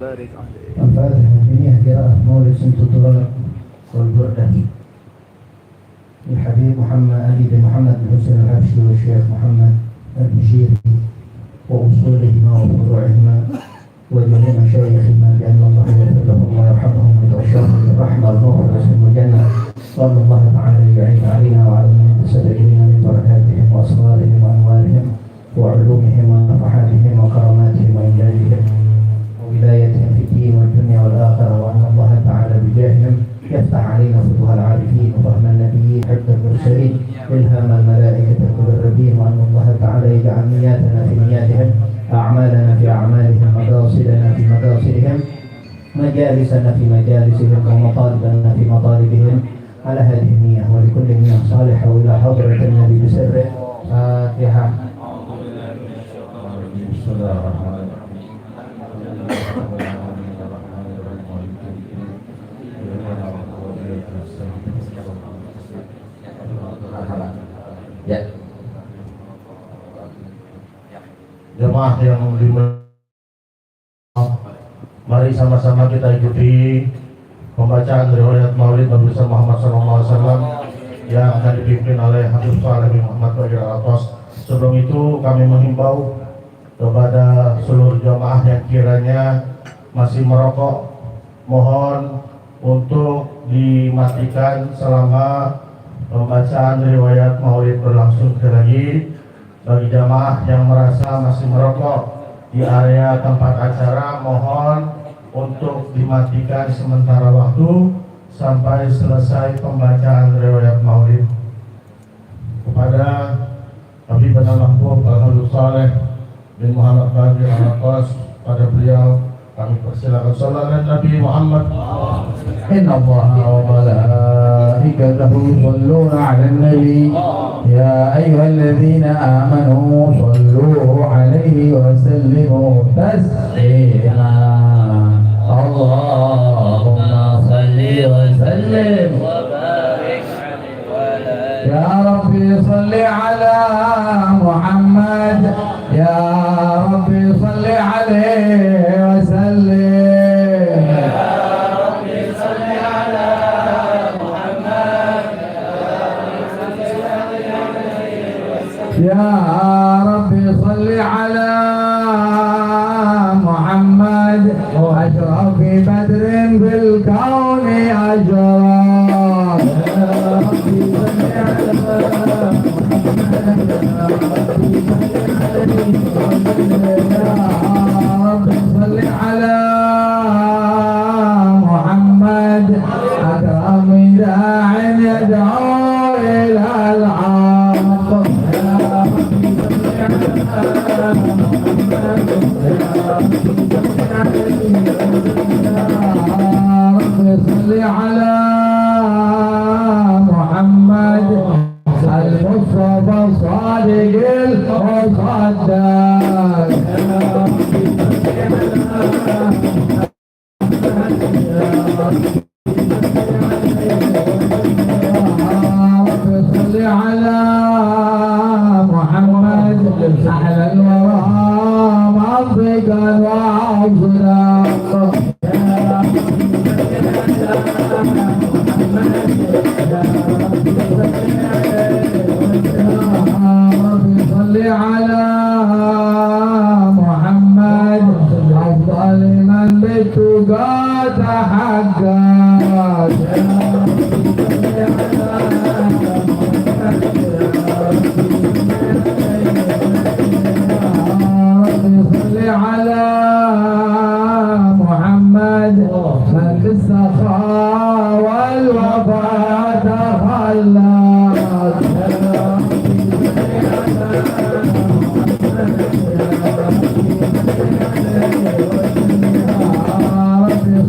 الفاتحة بنية قراءة مولد سنة الدولار والبردة الحبيب محمد علي بن محمد بن حسين الحبشي والشيخ محمد البشيري وأصولهما وفروعهما وجميع مشايخهما بأن الله يغفر لهم ويرحمهم ويتغشاهم بالرحمة والمغفرة والجنة وأن الله تعالى يعين علينا وعلى من يتسللون من بركاتهم وأسرارهم وأنوارهم وعلومهم ونفحاتهم وكراماتهم وإمدادهم وولايتهم في الدين والدنيا والآخرة، وأن الله تعالى بجاههم يفتح علينا فتوح العارفين وفهم النبيين حفظ المرسلين إلهام الملائكة المقربين، وأن الله تعالى يجعل نياتنا في نياتهم أعمالنا في أعمالهم مقاصدنا في مقاصدهم مجالسنا في مجالسهم ومطالبنا في مطالبهم على هذه النية ولكل نية صالحة وإلى حضرة النبي بسره. فاتحة. بسم الله الرحمن الرحيم. Ya. Jemaah yang mari sama-sama kita ikuti pembacaan riwayat Maulid Nabi Muhammad SAW yang akan dipimpin oleh Habib Saleh bin Muhammad Bagir Al-Atos. Sebelum itu kami menghimbau kepada seluruh jemaah yang kiranya masih merokok, mohon untuk dimatikan selama pembacaan riwayat Maulid berlangsung lagi. Bagi jamaah yang merasa masih merokok di area tempat acara, mohon untuk dimatikan sementara waktu sampai selesai pembacaan riwayat Maulid. Kepada Habib Al-Mahbub Al-Habib Saleh bin Muhammad Bagir Al-Atos, pada beliau kami persilakan. Sallallahu Nabi Muhammad. Inna Allaha wa malaikatahu yusholluna 'alan nabi ya ayyuhalladzina amanu shallu 'alaihi wa sallimu taslima. Allahumma salli wa sallim wa barik 'alaihi ya Rabbi salli 'ala Muhammad ya Rabbi salli 'alaihi wa sallim. يا رب صل على محمد أشرف بدر بالكون أشرف. يا رب صل على محمد أكرم داع يدعو إلى الحق. صل على محمد المصطفى الصادق المصدق. صل على محمد أحلى الورى منطقا وعصرا. صل على محمد أفضل من بالتقى تحقق. صل على محمد من بالسخاء والوفاء تخلق.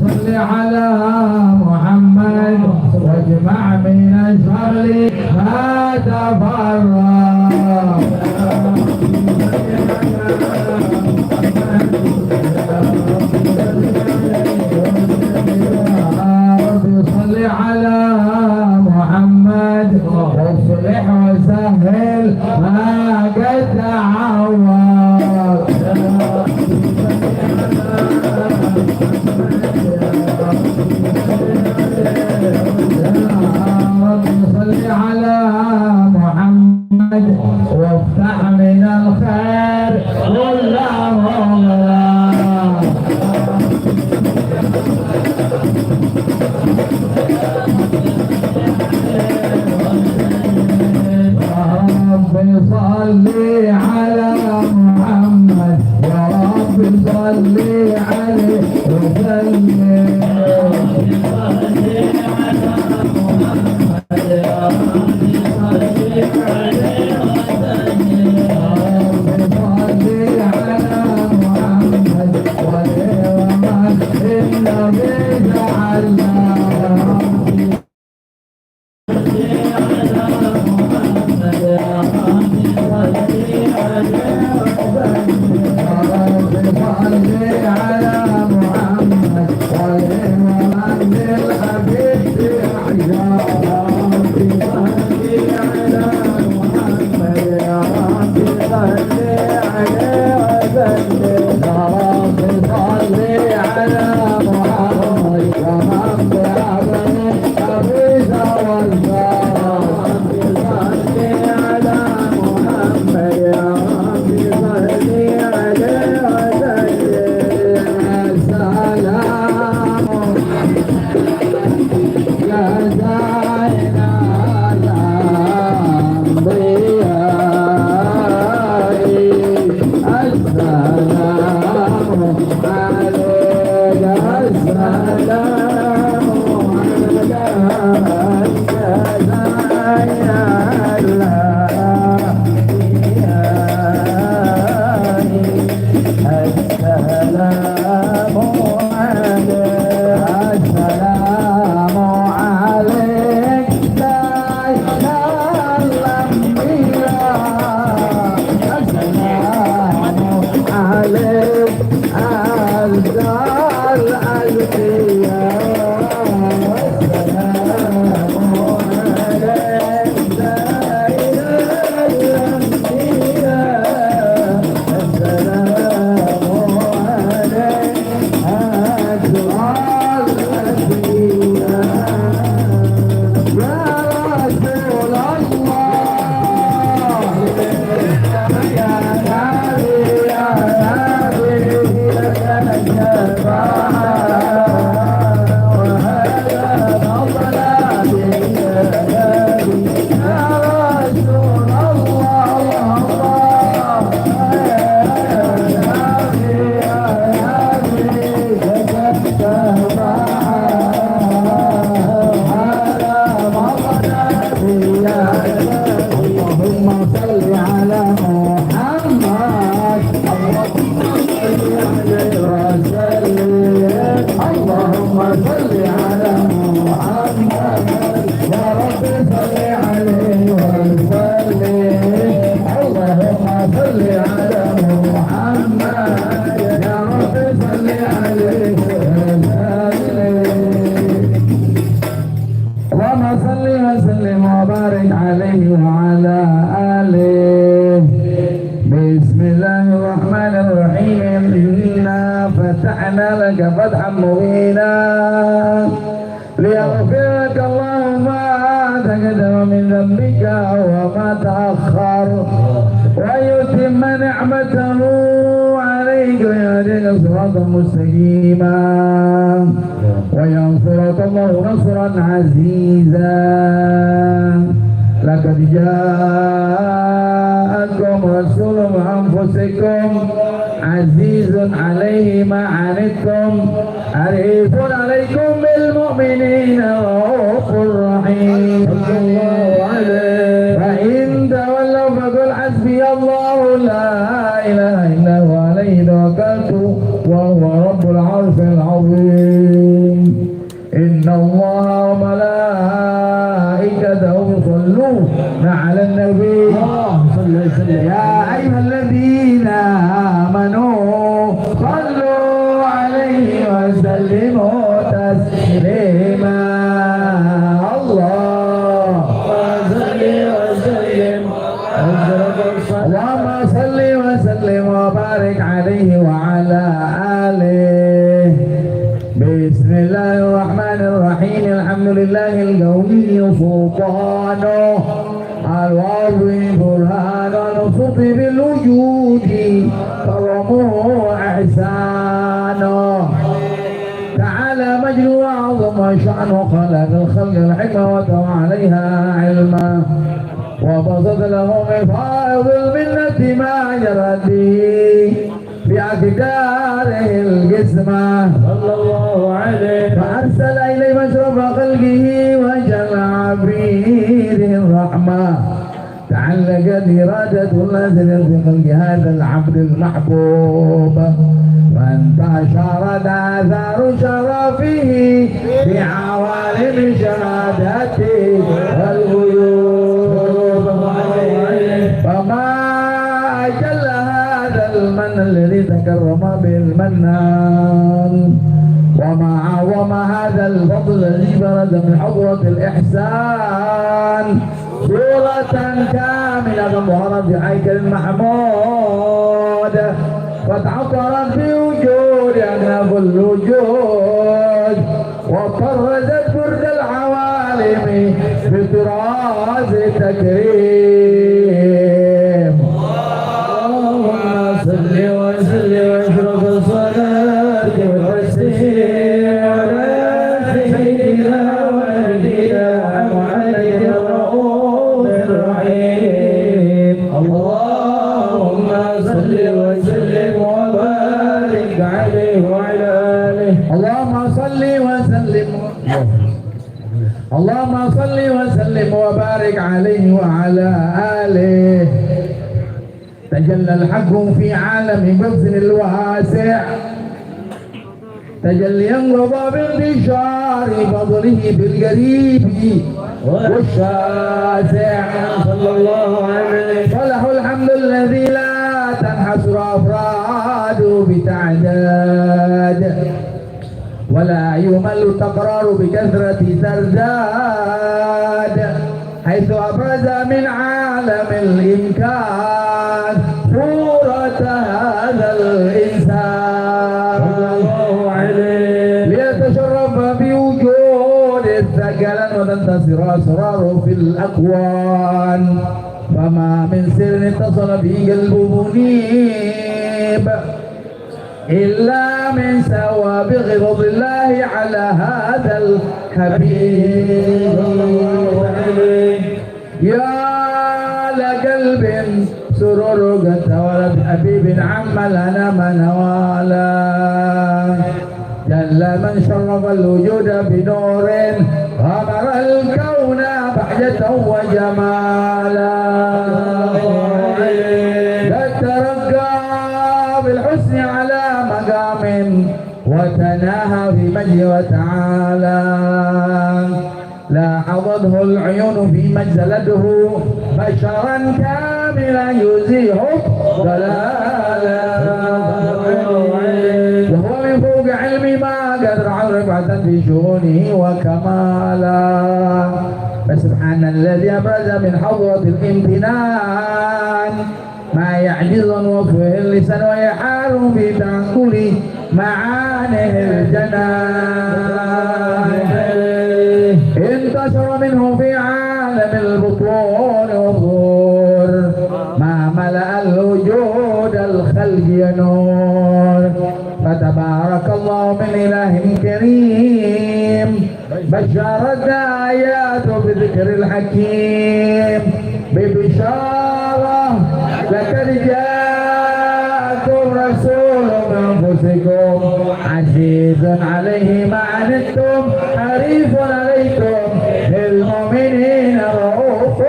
صل على محمد واجمع من الشر ما تفرق. فتحا مبينا ليغفر لك الله ما تقدم من ذنبك وما تأخر ويتم نعمته عليك ويهديك صراطا مستقيما وينصرك الله نصرا عزيزا. لقد جاءكم رسول من أنفسكم عزيز عليه ما عنتم حريص عليكم بالمؤمنين رؤوف رحيم. صلى الله عليه. فإن تولوا فقل حسبي الله لا إله إلا هو عليه توكلت وهو رب العرش العظيم. إن الله وملائكته يصلون على النبي يا أيها الذين آمنوا صلوا عليه وسلموا تسليما. الله اللهم صل وسلم وبارك عليه وعلى آله. بسم الله الرحمن الرحيم. الحمد لله القوي سلطانه الواضح برهانه نصب بالوجود كرمه احسانه تعالى مجد وعظم شأنه خلق الخلق الحكمة وتوى عليها علما وبسط له من فائض المنة ما جرت به بأقداره القسمة صلى الله عليه فأرسل إليه مشرف خلقه وجل عبيده الرحمة تعلقت إرادة الله في خلق هذا العبد المحبوب وانتشرت آثار شرفه في عوالم شهادته والغيوب فما أجل هذا المن الذي تكرم به المنان وما عظم هذا الفضل الذي برز من حضرة الإحسان صورة كاملة ظهرت في هيكل المحمود فتعطرت بوجود أنف الوجود وطرزت برد العوالم بطراز تكريم اللهم صل وسلم واشرف الصلاة والتسليم على سيدنا ونبينا محمد الرؤوف الرحيم اللهم صل وسلم وبارك عليه وعلى آله اللهم صل وسلم اللهم صل وسلم وبارك عليه وعلى آله تجلى الحق في عالم بذل الواسع تجليا رضا بانتشار فضله بالقريب والشاسع صلى الله عليه فله الحمد الذي لا تنحصر أفراده بتعداد ولا يمل التقرار بكثرة ترداد حيث أبرز من عالم الإمكان صورة هذا الإنسان صلى الله عليه ليتشرف بوجود الثقلان وتنتصر أسراره في الأكوان فما من سر اتصل به قلب منيب إلا من سوى بغض الله على هذا الحبيب يا لقلب سرور قد ولد حبيب عم لنا من والا جل من شرف الوجود بنور غمر الكون بحجة وجمالا قد ترقى بالحسن على مقام وتناهى في مجد وتعالى لاحظته العيون في مجزلته بشرا كاملا يزيح ضلالا وهو من فوق علم ما قدر عن رفعة في شؤونه وكمالا فسبحان الذي أبرز من حضرة الامتنان ما يعجز عن وصفه اللسان ويحال في تعقل معانه الجنان انتشر منه في عالم البطون والظهور ما ملأ الوجود الخلق ينور فتبارك الله من إله كريم بشرت آيات بذكر الحكيم ببشارة لقد جاءكم رسول من أنفسكم عزيز عليه ما عنتم حريص عليكم بالمؤمنين رؤوف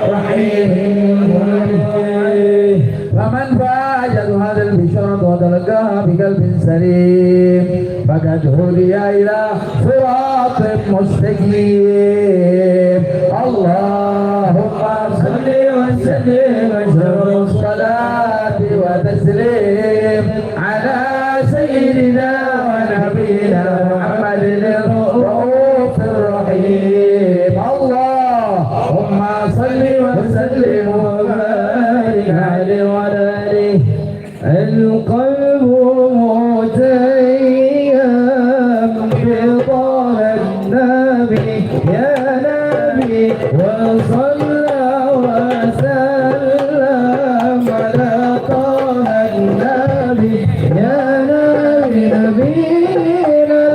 رحيم فمن فاجأ هذا البشارة وتلقاها بقلب سليم فقد هدي إلى صراط مستقيم اللهم صل وسلم واشرف الصلاة وتسليم على سيدنا ونبينا محمد الرؤوف الرحيم اللهم صل وسلم وبارك عليه وعلى آله القلب متيم بطه النبي يا نبي وصلى وسلم على طه النبي يا نبي نبينا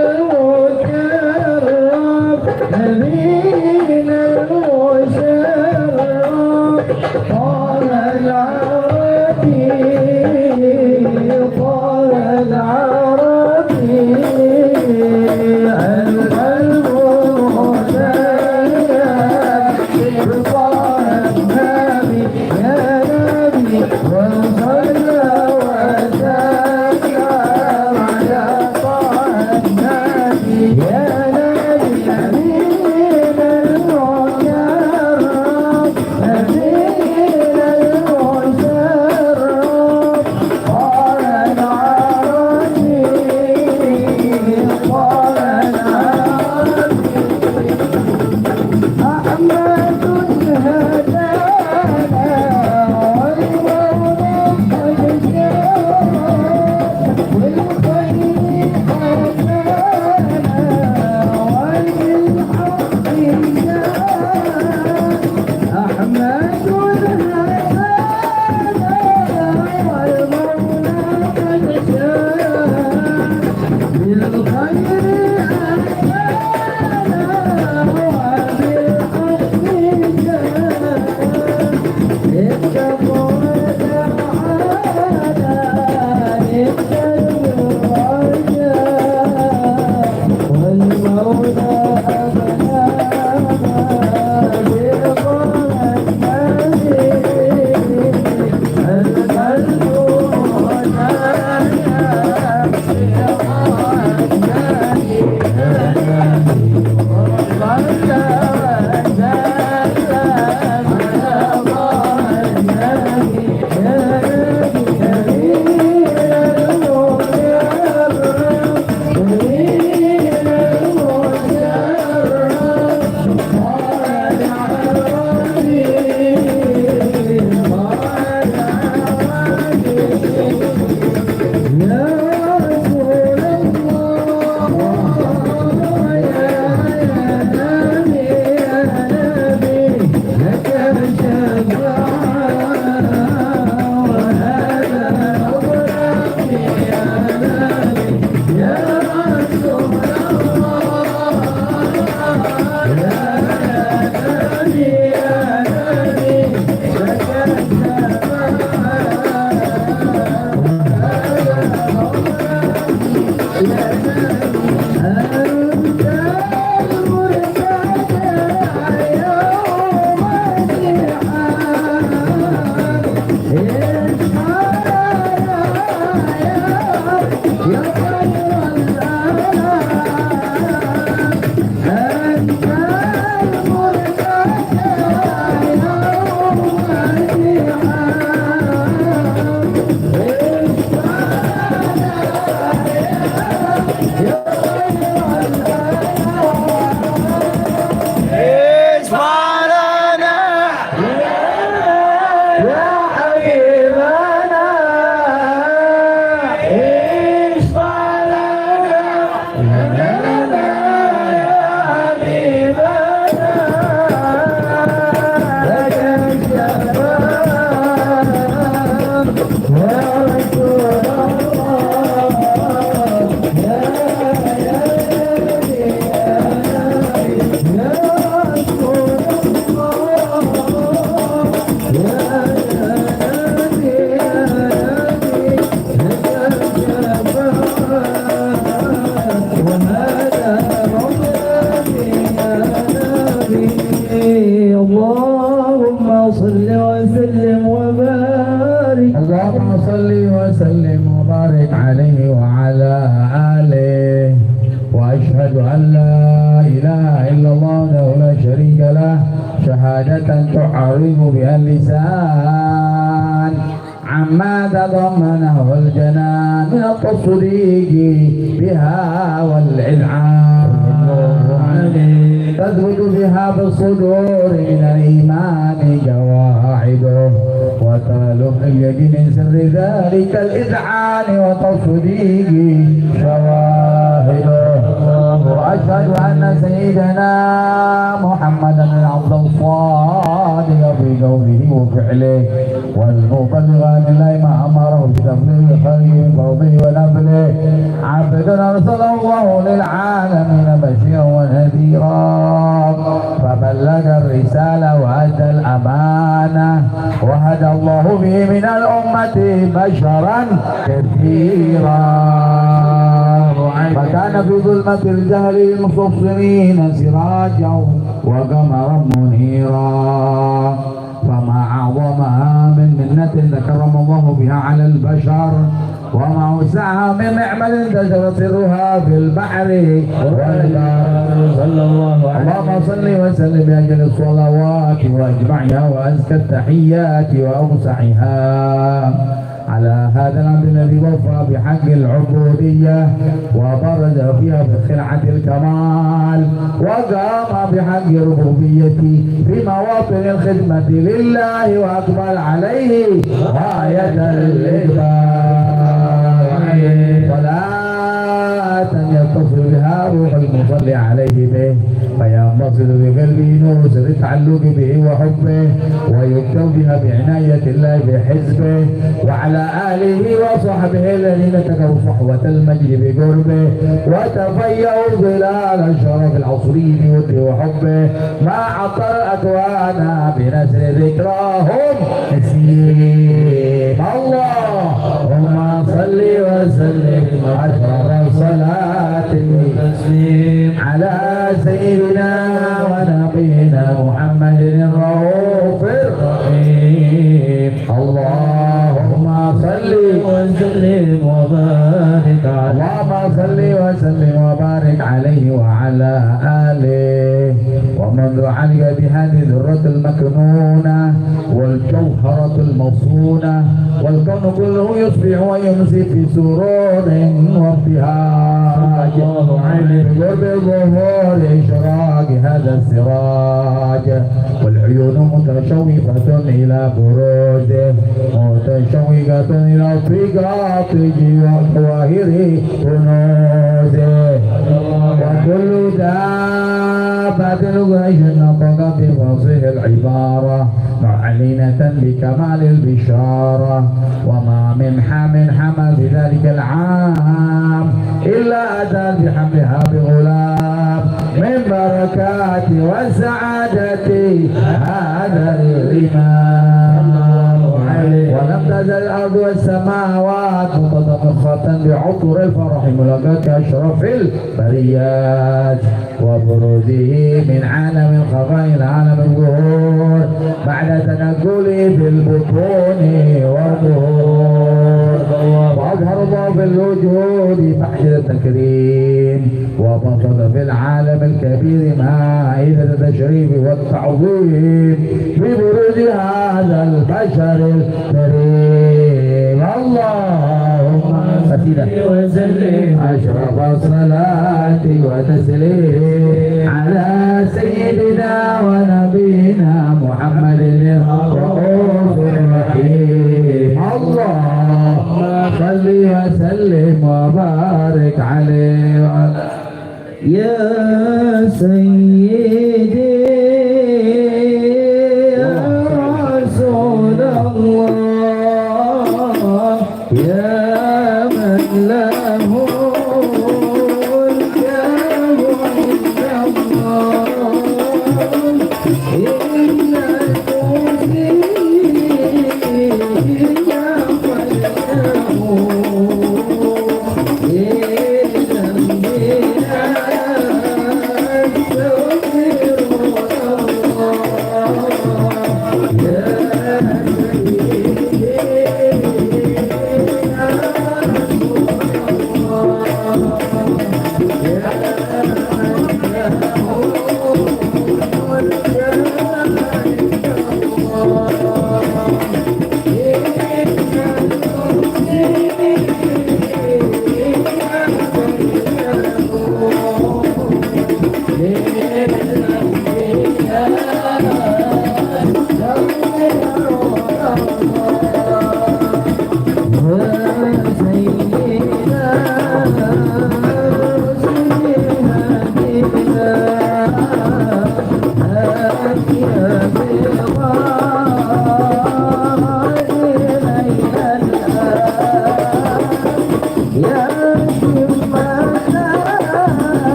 تعرب بها اللسان عما تضمنه الجنان من التصديق بها والإذعان تثبت بها بالصدور من الإيمان قواعده وتالف اليد من سر ذلك الإذعان وتصديق شواهده وأشهد أن سيدنا محمدا العبد الصادق في قوله وفعله والمبلغ عن الله ما أمره بتبليغ خير فضله ونبله عبد أرسله الله للعالمين بشيرا ونذيرا فبلغ الرسالة وأدى الأمانة وهدى الله به من الأمة بشرا كثيرا فكان في ظلمة الجهل للمستبصرين سراجا وقمرا منيرا فما أعظمها من منة ذكرم الله بها على البشر وما وسعها من نعمة انتشر سرها في البحر والبحر. صلى الله عليه وسلم. اللهم صل وسلم بأجل الصلوات وأجمعها وأزكى التحيات وأوسعها على هذا العبد الذي وفى بحق العبودية وبرز فيها بخلعة الكمال وقام بحق ربوبيته في مواطن الخدمة لله وأقبل عليه غاية الإقبال. صلاة يتصل بها روح المصلي عليه به فينبسط بقلبه نور سر التعلق به وحبه ويكتب بها بعناية الله بحزبه وعلى آله وصحبه الذين تكوا صحوة المجد بقربه وتفيأوا ظلال الشرف العصري بوده وحبه ما عطر الأكوان بنسر ذكراهم نسيم. اللهم صل وسلم أشرف الصلاة والتسليم على سيدنا ونبينا محمد الرؤوف الرحيم. اللهم صل وسلم وبارك عليه. اللهم صل وسلم وبارك عليه وعلى آله. ومنذ علق بهذه الذرة المكنونة والجوهرة المصونة والكون كله يصبح ويمسي في سرور وابتهاج بقرب ظهور إشراق هذا السراج والعيون متشوفة إلى بروده متشوقة إلى ارتقاط جواهر كنوزه وكل دابة غيش نطق بفصيح العبارة معلنة بكمال البشارة وما من حمل في ذلك العام إلا أتى بحملها بغلام من بركات وسعادة هذا الإمام. ولم تزل الأرض والسماوات متضخمة بعطر الفرح ملقاة كأشرف البريات وبروزه من عالم الخفاء إلى عالم الظهور بعد تنقله في البطون والظهور وأظهر الله في الوجود فحش التكريم وبسط في العالم الكبير مائدة التشريف والتعظيم ببروز هذا البشر الكريم. اللهم صل وسلم أشرف الصلاة وتسليم على سيدنا ونبينا محمد الرؤوف الرحيم. اللهم صل وسلم وبارك عليه وعلى يا سيدي يا رسول الله يا من له الكون عند الله إن المسلمين قد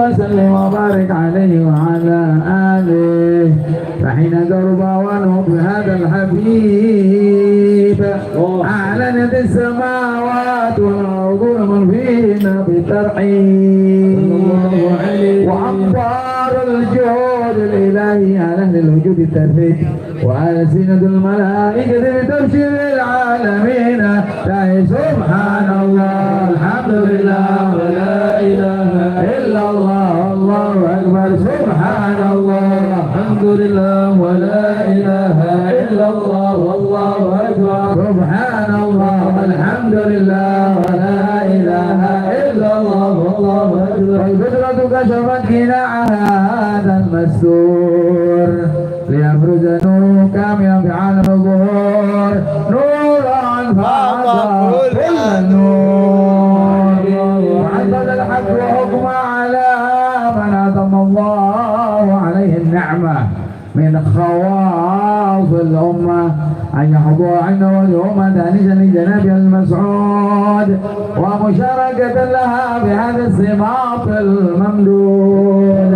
وسلم وبارك عليه وعلى آله فحين دربا ونهب هذا الحبيب أعلنت السماوات والأرض ومن فيهن بالترحيب وأمطار الجود الإلهي على أهل الوجود الترفيق وألسنة الملائكة بتبشير العالمين سبحان الله الحمد لله ولا إله إلا الله الله أكبر سبحان الله الحمد لله ولا إله إلا الله والله أكبر سبحان الله الحمد لله ولا إله إلا الله والله أكبر والقدرة كشفت قناع هذا المستور ليبرز نوره كاملا في عالم الظهور نورا فاض كل النور وعدد الحق وحكم على من أتم الله عليه النعمة من خواص الأمة أن يحضر عنه الأمة تأنيسا لجناب المسعود ومشاركة لها بهذا الصماط الممدود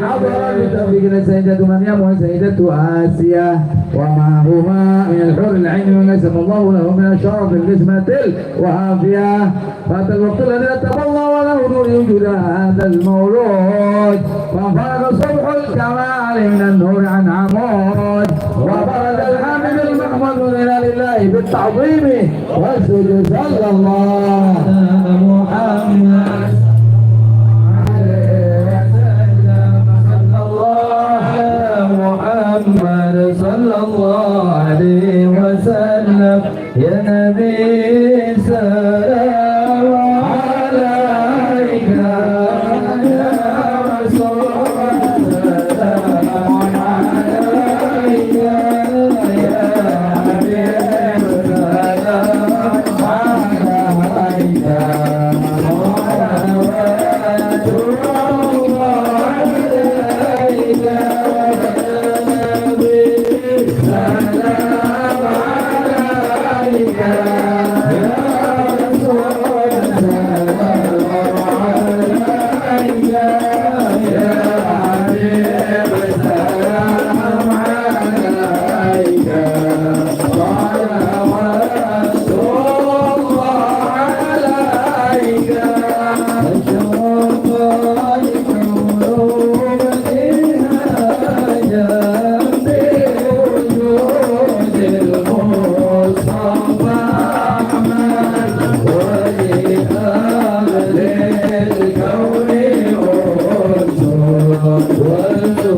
حضر بتوفيق سيدة مريم وسيدة آسيا ومعهما من الحور العين وقسم الله له من الشرف القسمة الوافية فات الوقت الذي اتقى الله وله نور وجود هذا المولود وانفرد صبح الكمال من النور عن عمود وبرد الحامد المحمد إلى لله بالتعظيم والسجود صلى الله على محمد محمد صلى الله عليه وسلم يا نبي سلام عليك يا رسول الله عليك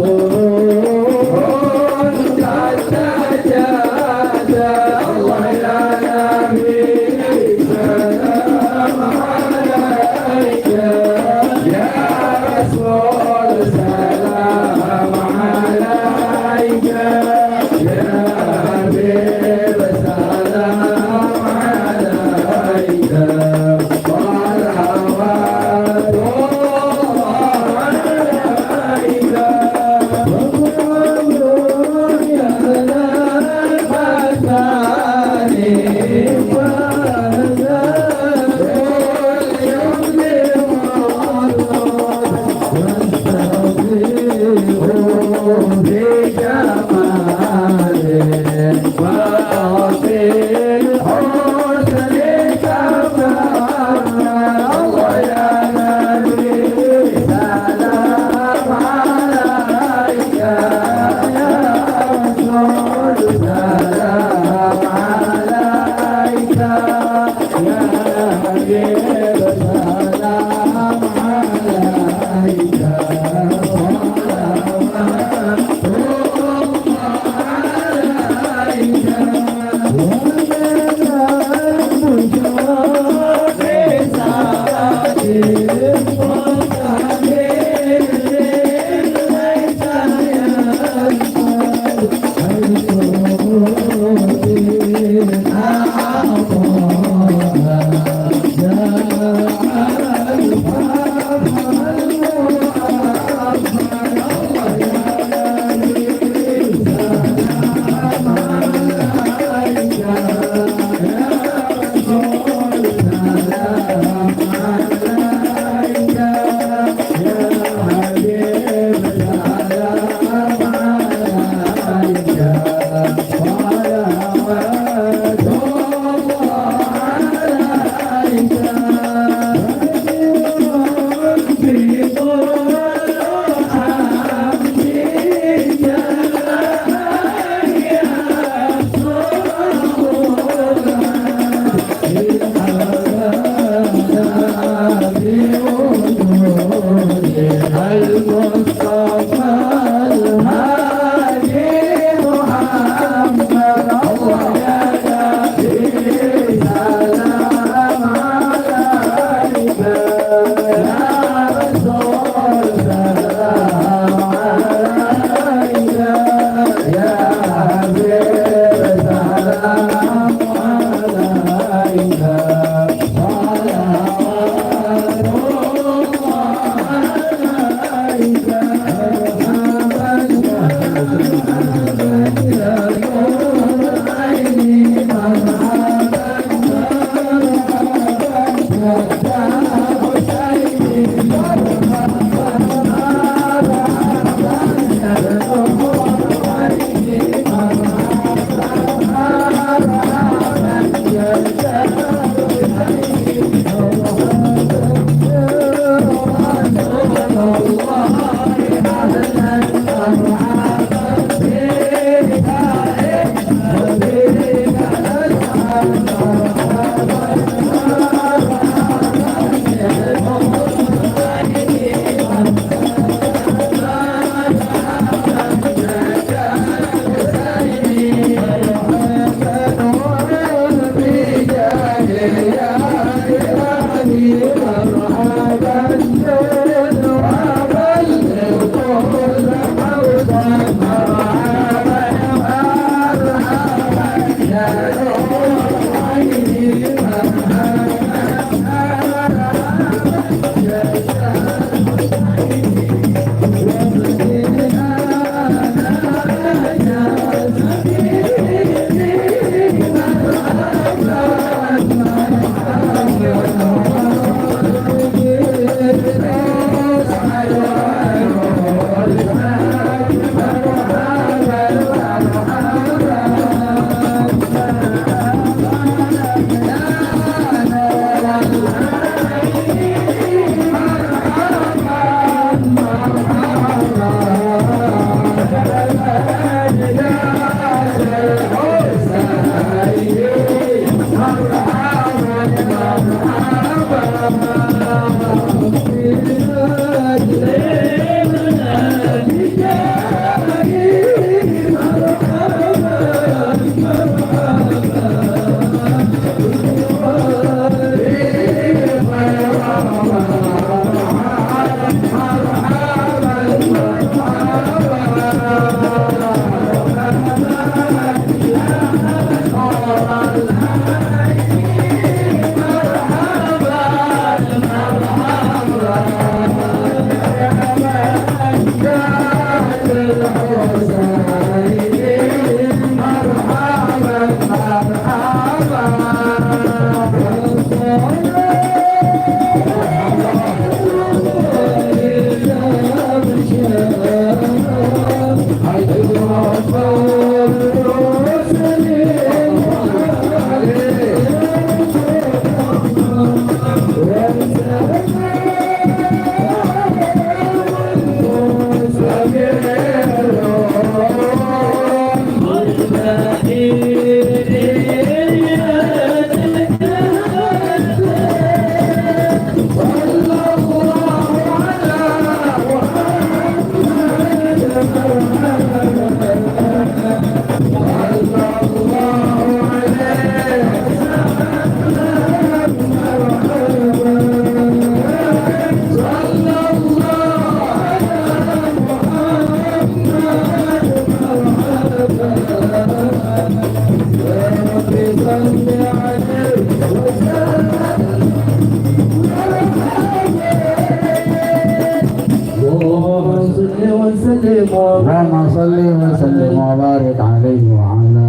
اللهم صل وسلم وبارك عليه وعلى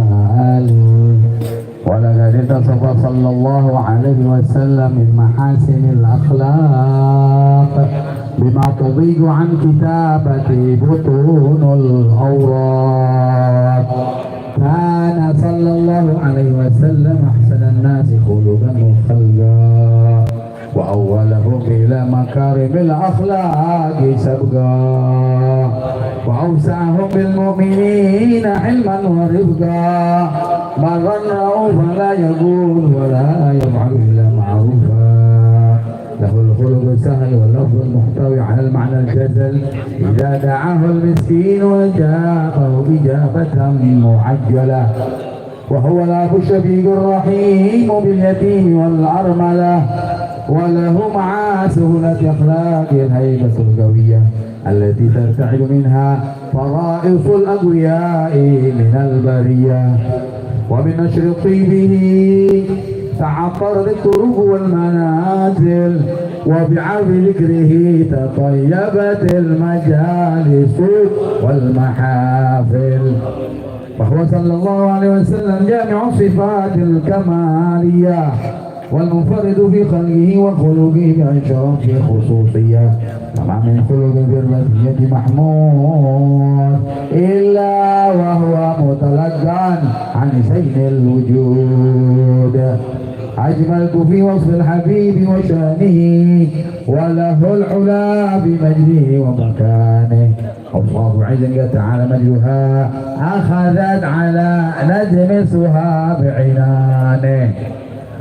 آله. ولقد اتصف صلى الله عليه وسلم من محاسن الأخلاق بما تضيق عن كتابة بطون الأوراق. كان صلى الله عليه وسلم أحسن الناس خلقا وخلقا وأولهم إلى مكارم الأخلاق سبقا وأوسعهم بالمؤمنين حلما ورفقا. ما ظنه فلا يقول ولا يفعل إلا معروفا. له الخلق السهل واللفظ المحتوي على المعنى الجزل إذا دعاه المسكين وجابه إجابة معجلة. وهو الأب الشفيق الرحيم باليتيم والأرملة. وله مع سهولة أخلاق الهيبة القوية التي ترتعد منها فرائص الأقوياء من البرية. ومن نشر طيبه تعطرت الطرق والمنازل وبعرض ذكره تطيبت المجالس والمحافل. وهو صلى الله عليه وسلم جامع الصفات الكمالية والمنفرد في خلقه وخلقه بأشرف خصوصية. وما من خلق بالرزية محمود إلا وهو متلقى عن سيد الوجود. أجملت في وصف الحبيب وشانه وله العلا بمجده ومكانه. أوصاف عز تعالى مجدها أخذت على ندمسها بعنانه.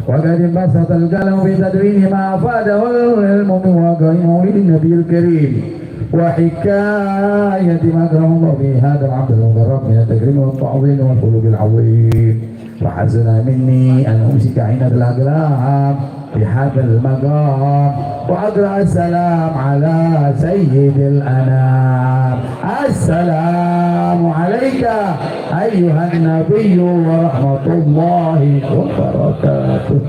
وقد انبسط القلم في تدوين ما أفاده العلم من واقع مولد النبي الكريم وحكاية ما أكرم الله به هذا العبد المبارك من التكريم والتعظيم والخلق العظيم. فحسن مني أن أمسك عنب الأقلام في هذا المقام وأقرأ السلام على سيد الأنام. السلام عليك أيها النبي ورحمة الله وبركاته.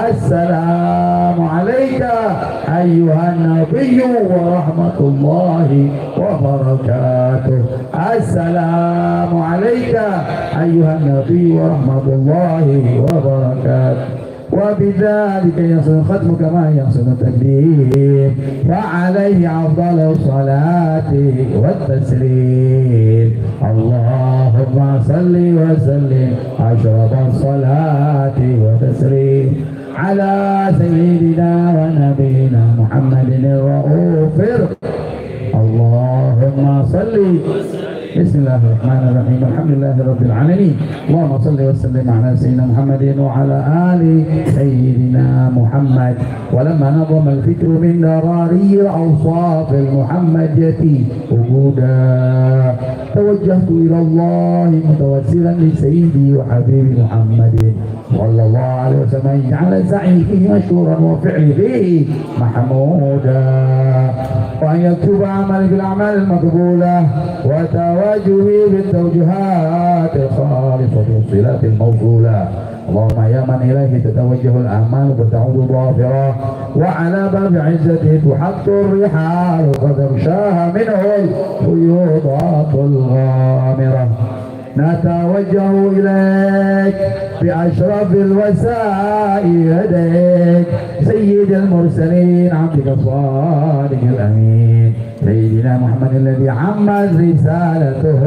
السلام عليك أيها النبي ورحمة الله وبركاته. السلام عليك أيها النبي ورحمة الله وبركاته. وبذلك يصل ختم كما يصل التكبير فعليه أفضل الصلاة والتسليم. اللهم صل وسلم أشرف الصلاة والتسليم على سيدنا ونبينا محمد الرؤوف. اللهم صل. بسم الله الرحمن الرحيم. الحمد لله رب العالمين. اللهم صل وسلم على سيدنا محمد وعلى آل سيدنا محمد. ولما نظم الفكر من دراري أوصاف المحمدية وجودا توجهت إلى الله متوسلا لسيدي وحبيبي محمد صلى الله عليه وسلم أن يجعل سعي فيه مشهورا وفعلي فيه محمودا وأن يكتب عملي بالأعمال المقبولة وتواجهي بالتوجيهات الخالصة والصلات الموصولة. اللهم يا من إليه تتوجه الأعمال وتعود ظافرة وعلى باب عزته تحط الرحال فتغشاها منه الفيوضات الغامرة. نتوجه إليك بأشرف الوسائل يديك سيد المرسلين عبدك الصادق الأمين سيدنا محمد الذي عمت رسالته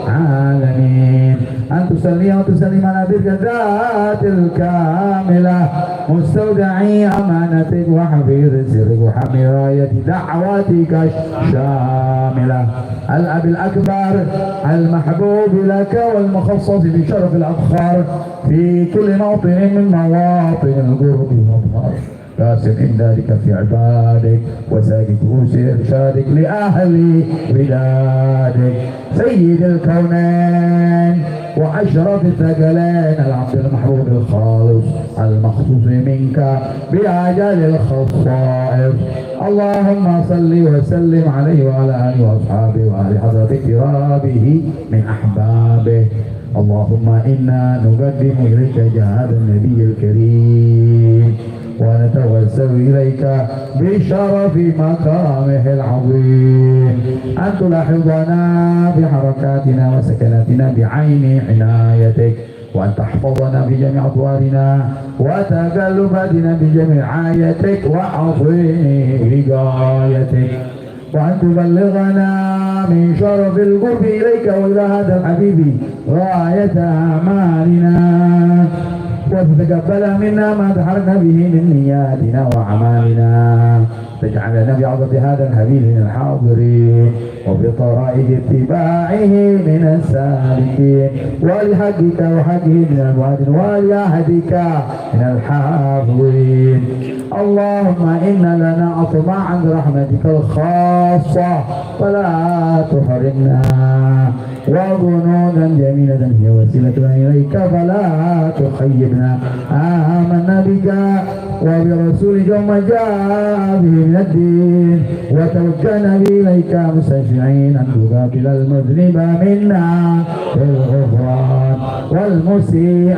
العالمين. أن تصلي وتسلم على تلك الذات الكاملة مستودعي أمانتك وحفيظ سرك وحامي راية دعواتك الشاملة. الأب الأكبر المحبوب لك والمخصص بشرف الأفخار في كل موطن من مواطن القرب والمظهر قاسم إمدادك في عبادك وساجد رؤوس إرشادك لأهل بلادك سيد الكونين وأشرف الثقلين العبد المحبوب الخالص المخصوص منك بأجل الخصائص اللهم صل وسلم عليه وعلى آله وأصحابه وأهل حضرة كرامه من أحبابه اللهم إنا نقدم إليك جهاد النبي الكريم ونتوسل إليك بشرف مقامه العظيم أن تلاحظنا بحركاتنا وسكناتنا بعين عنايتك وأن تحفظنا في جميع أطوارنا وتقلباتنا بجميع عايتك وعظيم رقايتك وأن تبلغنا من شرف القرب إليك وإلى هذا الحبيب غاية آمالنا وتتقبل منا ما تحركنا به من نياتنا وأعمالنا تجعلنا بعظمة هذا الحبيب من الحاضرين وبطرائق اتباعه من السالكين ولحقك وحقه من المعادين ولعهدك من الحافظين اللهم إن لنا أطماعا برحمتك الخاصة فلا تحرمنا وظنونا جميلة هي وسيلتنا إليك فلا تخيبنا آمنا بك وبرسولك وما جاء به من الدين وتوجهنا به إليك مستشفعين أن تقابل المذنب منا بالغفران والمسيء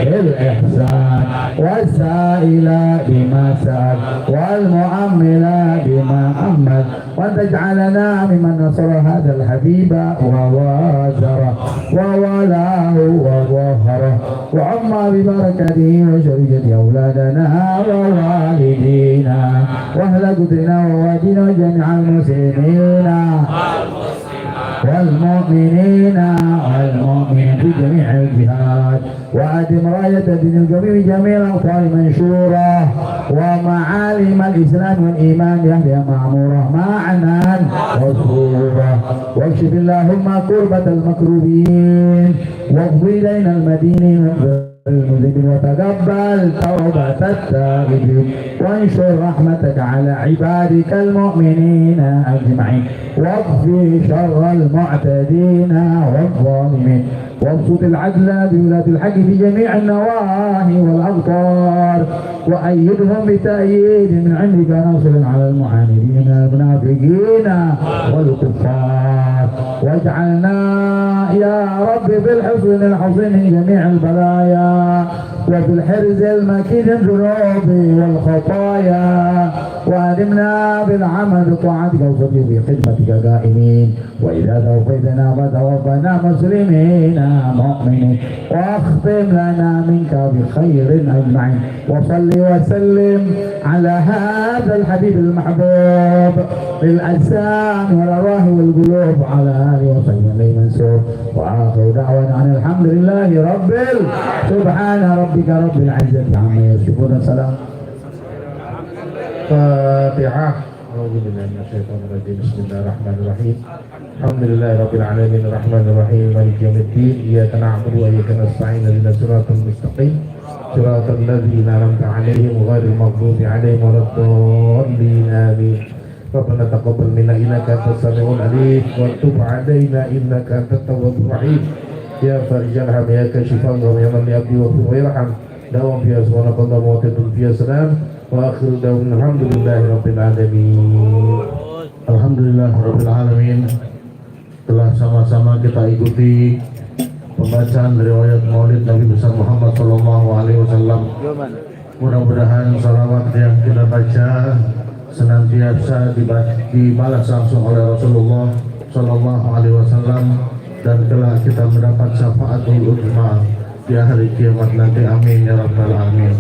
بالإحسان والسائل بما سأل والمؤمل بما أمل وأن تجعلنا ممن نصر هذا الحبيب ووازره وولاه وظهره وعم ببركته وشرية أولادنا ووالدينا وأهل قدرنا ووادينا وجميع المسلمين والمؤمنين والمؤمنين في جميع الجهات وأدم راية دين القوي جميع الأوطان منشورة ومعالم الإسلام والإيمان بأهلها معمورة معنا وصورة واكشف اللهم كربة المكروبين واقضي إلينا المدينين المذنبين وتقبل توبة التائبين وانشر رحمتك على عبادك المؤمنين أجمعين واكفي شر المعتدين والظالمين وابسط العدل بولاة الحق في جميع النواحي والأمطار وأيدهم بتأييد من عندك ناصر على المعاندين من المنافقين والكفار واجعلنا يا رب في الحصن الحصين من جميع البلايا وفي الحرز المكين الذنوب والخطايا وأدمنا بالعمل بطاعتك وصدق بخدمتك قائمين وإذا توفيتنا فتوفنا مسلمين مؤمنين واختم لنا منك بخير أجمعين وصل وسلم على هذا الحبيب المحبوب للأجسام والأرواح والقلوب على آله وصحبه المنصور وآخر دعوانا عن الحمد لله سبحان ربك رب العزة عما يصفون سلام Fatihah. A'udzubillahi Bismillahirrahmanirrahim. Alhamdulillahi rabbil alamin arrahmanir rahim maliki yaumiddin iyyaka na'budu wa iyyaka nasta'in ihdinas siratal mustaqim siratal ladzina an'amta 'alaihim ghairil maghdubi 'alaihim waladdallin amin. Rabbana taqabbal minna innaka antas samiul 'alim wa tub 'alaina innaka antat tawwabur rahim. Ya farijal ham ya kashifan wa ya man yabdi wa firham dawam fiha subhanallahi wa ta'ala fiha salam wa akhiru da'wana alhamdulillahi rabbil alamin. Alhamdulillah rabbil alamin. Telah sama-sama kita ikuti pembacaan riwayat Maulid Nabi besar Muhammad sallallahu alaihi wasallam. Mudah-mudahan salawat yang kita baca senantiasa dibalas langsung oleh Rasulullah sallallahu alaihi wasallam dan telah kita mendapat syafaatul uzma di hari kiamat nanti, amin ya rabbal alamin.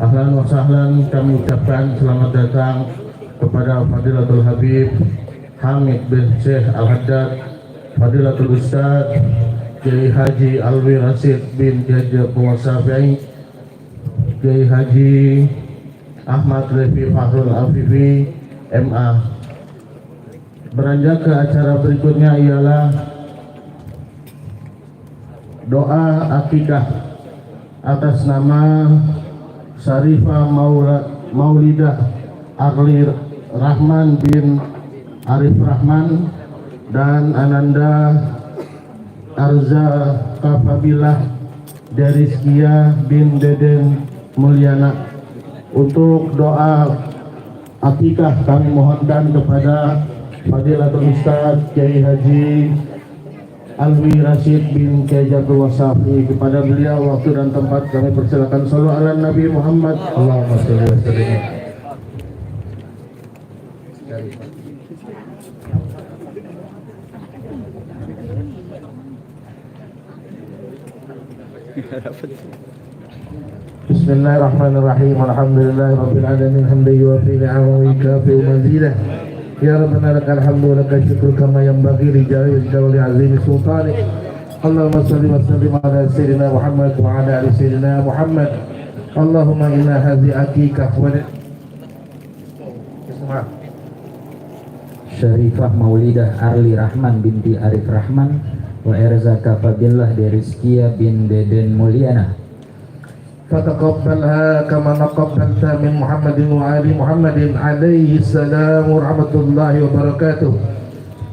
Ahlan wa sahlan, kami ucapkan selamat datang kepada Fadilatul Habib Hamid bin Syekh Al-Haddad, Fadilatul Ustaz Kiai Haji Alwi Rasid bin Haji Abdullah Syafi'i, Kiai Haji Ahmad Refi Fahrul Afifi MA. Beranjak ke acara berikutnya ialah doa akikah atas nama Syarifah Maulidah Arli Rahman bin Arif Rahman dan Ananda Arza Kafabilah dari Rizkia bin Deden Mulyana. Untuk doa akikah kami mohonkan kepada Fadilatul Ustaz Kiai Haji Alwi Rashid bin Kiai Jabir Wasafi. Kepada beliau waktu dan tempat kami persilakan. Sallu ala Nabi Muhammad. Allahumma shalli wa sallim. Bismillahirrahmanirrahim. Alhamdulillahirabbil alamin. Hamdan yuwafi ni'amahu wa yukafi mazidah. Ya Rabbana lakal hamdu wa lakal syukru kama yanbaghi li jalali azimi sultanik. Allahumma salli wa sallim ala sayyidina Muhammad wa ala ali sayyidina Muhammad. Allahumma inna hadhihi akikah wa Syarifah Maulidah Arli Rahman binti Arif Rahman wa Erza Kafabillah dari Rizkia bin Deden Mulyana. فتقبلها كما تقبلت من محمد وآل محمد عليه السلام ورحمة الله وبركاته،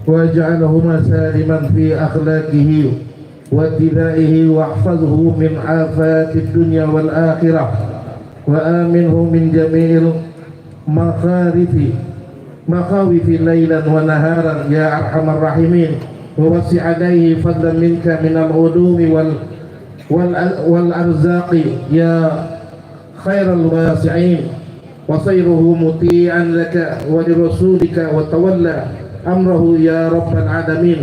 واجعلهما سالما في أخلاقه واتباعه، واحفظه من آفات الدنيا والآخرة، وآمنه من جميع مخاوف ليلا ونهارا يا أرحم الراحمين. ووسع عليه فضلا منك من العلوم والأرزاق يا خير الواسعين، وصيره مطيعا لك ولرسولك وتولى أمره يا رب العالمين،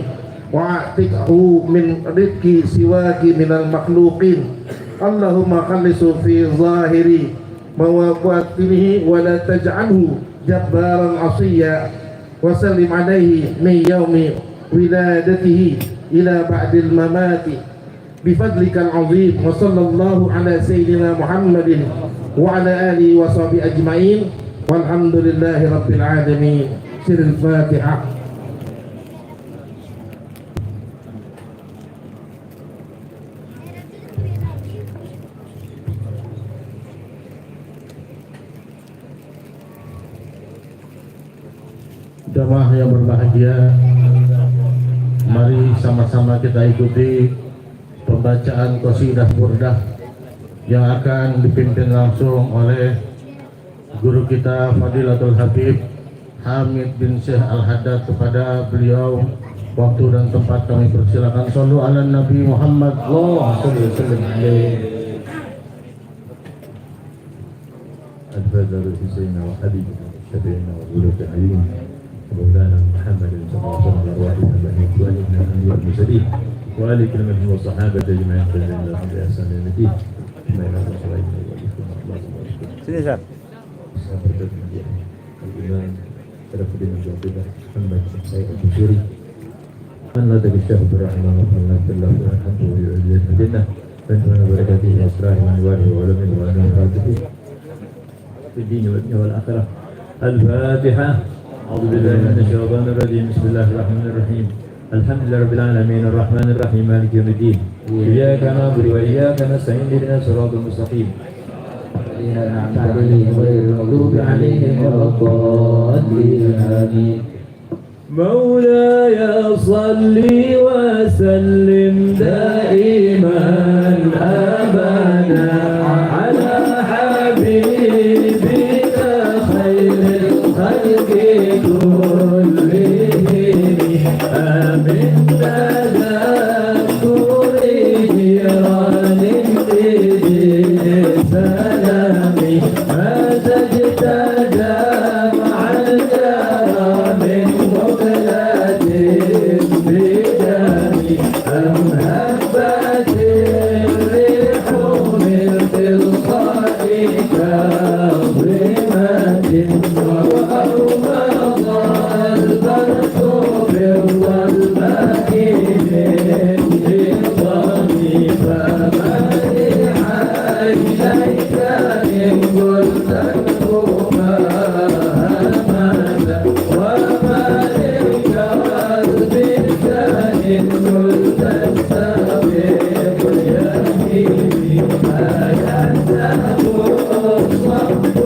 واعتقه من رزق سواك من المخلوقين. اللهم خلص في ظاهر مواقفه ولا تجعله جبارا عصيا، وسلم عليه من يوم ولادته إلى بعد الممات بفضلك العظيم. وصلى الله على سيدنا محمد وعلى آله وصحبه أجمعين، والحمد لله رب العالمين. سر الفاتحة. Jamaah yang berbahagia, mari sama-sama kita ikuti pembacaan qasidah burdah yang akan dipimpin langsung oleh guru kita Fadilatul Habib Hamid bin Syekh Al-Haddad. Kepada beliau waktu dan tempat kami persilakan. Sallu ala Nabi Muhammad. Allahumma shalli wa sallim alaihi. الفاتحة لسيدنا وحبيبنا وشفيعنا وقرة أعيننا مولانا محمد صلى الله عليه وسلم الأرواح بني إخواننا الأنبياء المرسلين وآل كلمة والصحابة أجمعين فجزاهم الله بإحسان إلى الدين. ما ينال صلاتنا وعليكم ورحمة الله وبركاته. Sini, الإمام شرف الدين الجوزي محمد سيد البشيري من لدى الشيخ عبد الرحمن وفقنا بالله والحمد ويعزز الجنة فإننا بركاته وأسراره وأنواره وعلمه وأنواره في الدين والدنيا والآخرة. الفاتحة. أعوذ بالله من الشيطان الرجيم. بسم الله الرحمن الرحيم. الحمد لله رب العالمين الرحمن الرحيم مالك يوم الدين. إياك نعبد وإياك نستعين اهدنا الصراط المستقيم. الذين أنعمت عليهم غير المغضوب عليهم ولا الضالين آمين. مولاي صل وسلم دائما أبدا على حبيبك خير الخلق كلهم. آمين تذكر جيران بالسلام ما تجتدى مع الكرم مقلة بدم أم هبت الريح من تلقاء كاظمة وأومض البرق بالظلمة من ظلمي فمالح إليك إن قلت ما همت ومالك قلبك إن قلت السابق يهدي ما ينتهي الصبر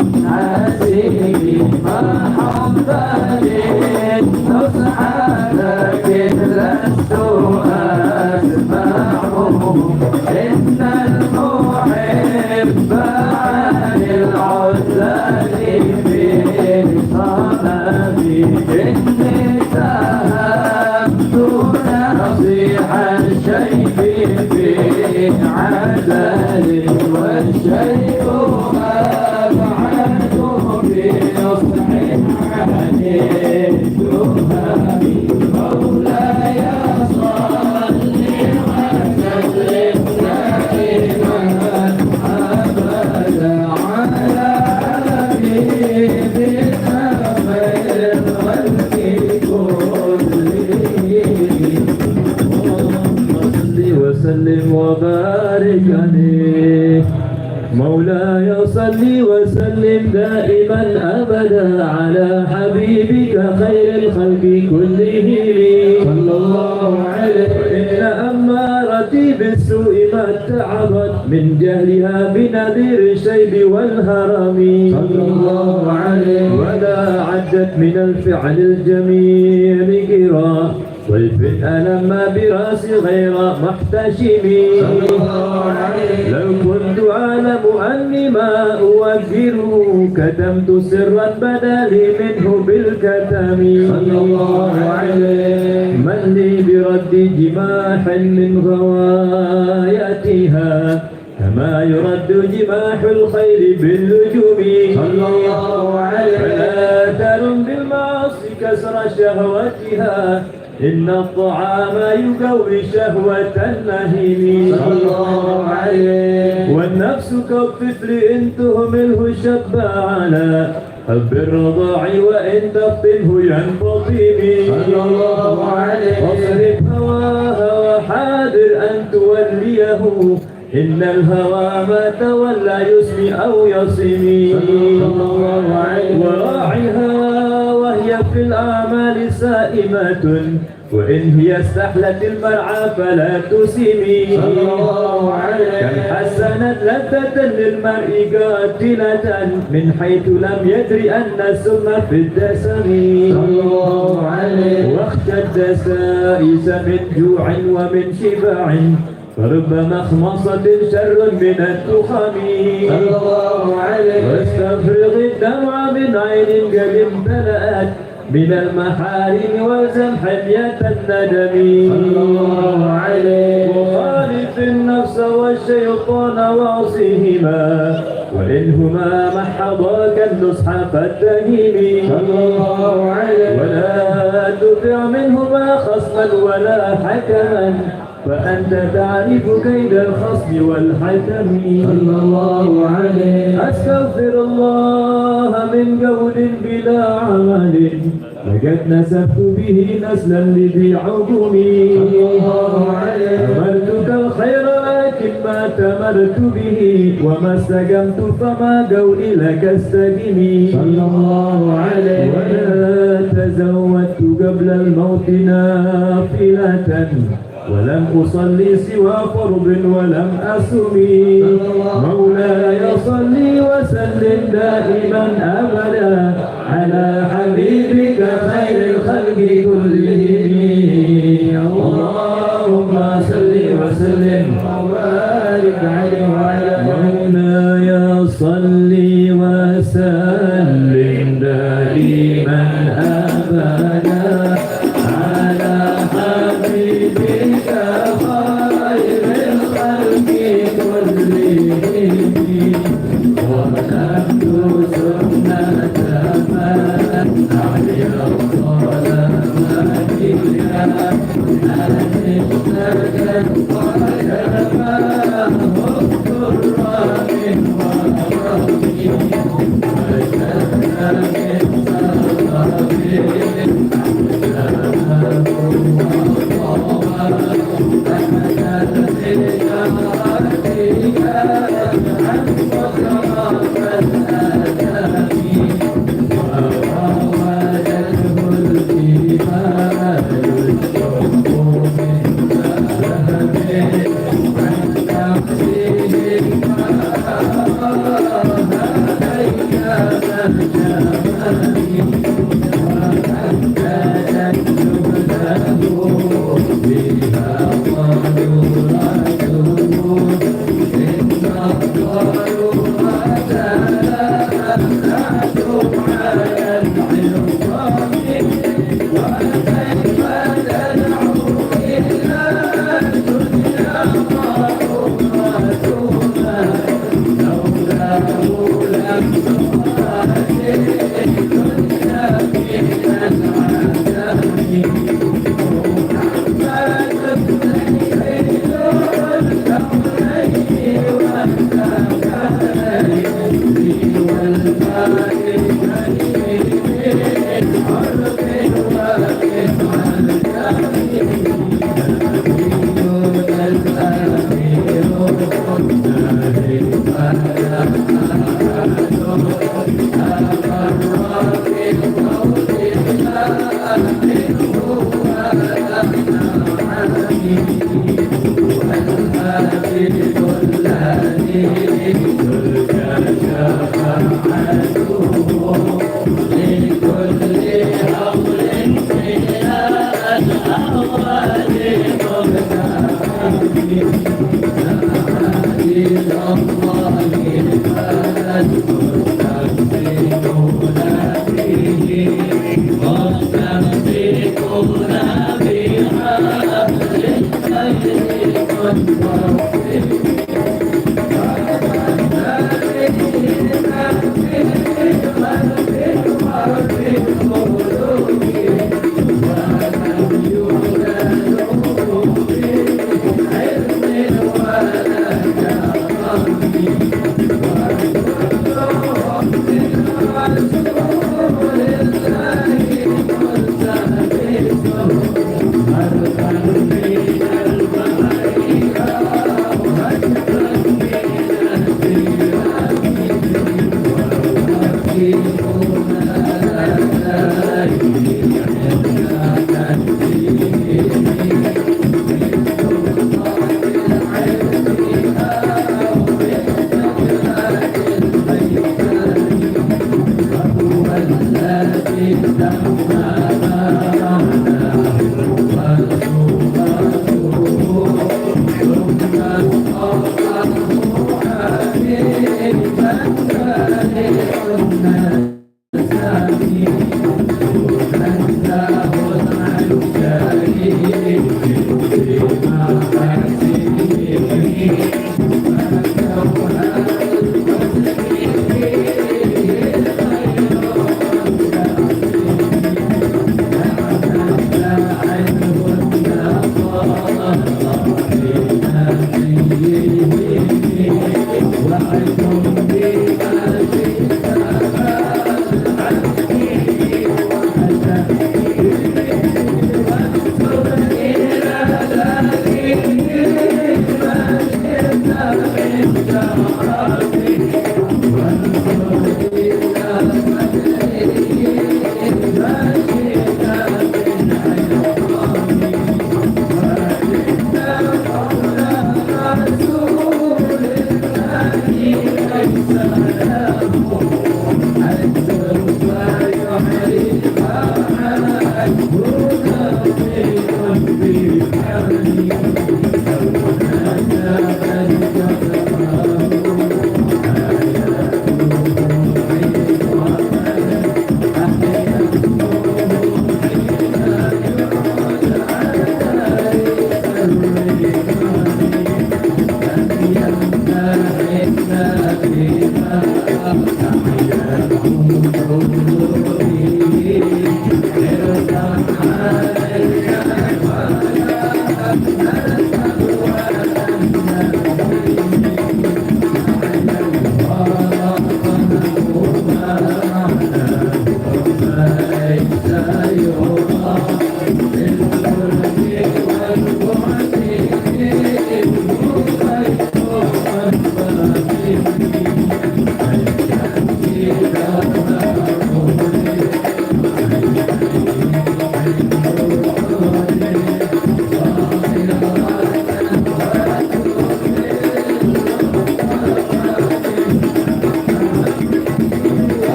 عزيزي محمدي نصحتك لست أسمعه إن المحب عن العزلة في صنمي إني سهمت نصيح الشيخ في عزل والشيخ أبعد بنصح عن التهم مولاي صل وسلم دائما أبدا على حبيبك خير الخلق كلهم وسلم وبارك عليه مولاي صل وسلم دائما أبدا على حبيبك خير الخلق كلهم صلى الله عليه إن أمارتي بالسوء ما اتعظت من جهلها بنذير الشيب والهرم صلى الله عليه ولا عدت من الفعل الجميل كراه والفتأة لما براسي غير محتشم لو كنت أعلم أني ما أوفره كتمت سرا بدا لي منه بالكتم صلى الله عليه من لي برد جماح من غواياتها كما يرد جماح الخير باللجوم صلى الله عليه فلا ترم بالمعاصي كسر شهوتها إن الطعام يقوي شهوة النهيم صلى الله عليه والنفس كالطفل إن تهمله شب على حب الرضاع وإن تفطنه ينفطم صلى الله عليه واصرف هواها وحاذر أن توليه إن الهوى ما تولى يسمي أو يصمي صلى الله عليه وراعها وهي في الأعمال سائمة وإن هي استحلت المرعى فلا تسمي صلى الله عليه كم حسنت لذة للمرء قاتلة من حيث لم يدري أن السم في الدسم صلى الله عليه واخشى الدسائس من جوع ومن شبع فرب مخمصة شر من التخم صلى الله عليه واستفرغ الدمع من عين قد امتلأت من المحارم والزم حمية الندم صلى الله عليه وخالف النفس والشيطان واعصهما وإنهما محضاك النصح فاتهم صلى الله عليه ولا تطع منهما خصما ولا حكما فأنت تعرف كيد الخصم والحكم صلى الله عليه أستغفر الله من قول بلا عمل لقد نسبت به نسلا لذي عقومي صلى الله عليه أمرتك الخير لكن ما تمرت به وما استقمت فما قولي لك استقمي صلى الله عليه ولا تزودت قبل الموت نافلة ولم أصلي سوى فرض ولم أسمي مولاي صل وسلم دائما أبدا على حبيبك خير الخلق كلهم اللهم صل وسلم وبارك عليه وعلى مولاي صل وسلم دائما أبدا على حبيبك خير الخلق كلهم ومنحت سنة من أحيا الظلام فيها أنشتكت وكفاه الضر من ورمي وشتى من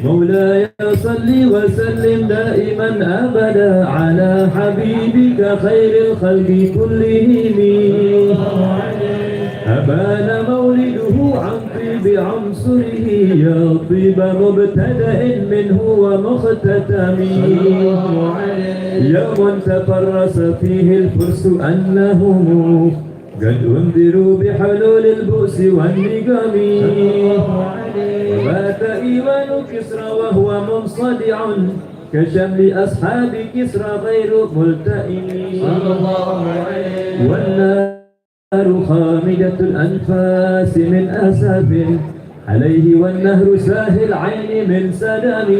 مولاي صل وسلم دائما أبدا على حبيبك خير الخلق كلهم. أبان مولده عن طيب عنصره يا طيب مبتدأ منه ومختتم. يا من تفرس فيه الفرس أنهم قد أنذروا بحلول البؤس والنقم. وبات إيمان كسرى وهو منصدع كشمل أصحاب كسرى غير ملتئم. والنار خامدة الأنفاس من أسف عليه والنهر ساهي العين من سدم.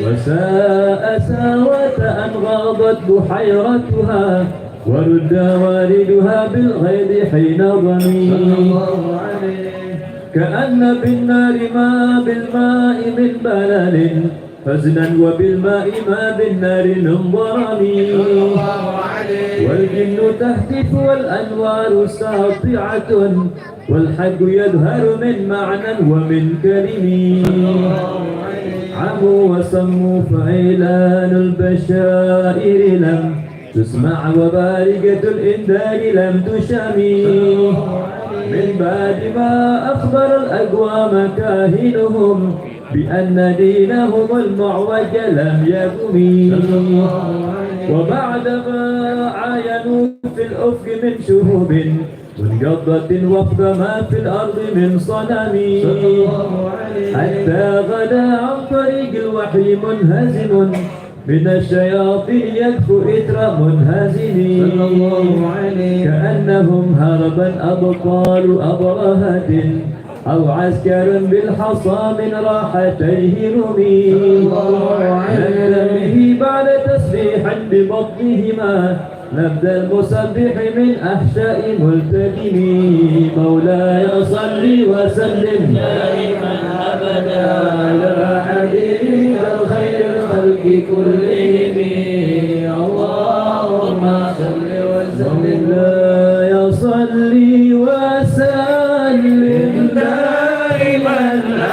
وساء ساوة أن غاضت بحيرتها ورد والدها بالغيظ حين ضمي. كأن بالنار ما بالماء من بلل فزنا وبالماء ما بالنار من ضرم. والجن تهتف والأنوار ساطعة والحق يظهر من معنى ومن كلم. عموا وصموا فإعلان البشائر لم تسمع وبارقة الإنذار لم تشمي. من بعد ما أخبر الأقوام كاهنهم بأن دينهم المعوج لم يقم. وبعدما عاينوا في الأفق من شهب منقضة وفق ما في الأرض من صنم. حتى غدا عن طريق الوحي منهزم من الشياطين يكفو إثر منهزم. كأنهم هربا أبطال أبرهة أو عسكر بالحصى من راحتيه رمي. نكتمه بعد تسبيح ببطنهما نبدأ المسبح من أحشاء ملتئم مولاي صل وسلم دائما أبدا على حبيبك خير الخلق كلهم اللهم صل وسلم مولاي صل وسلم دائما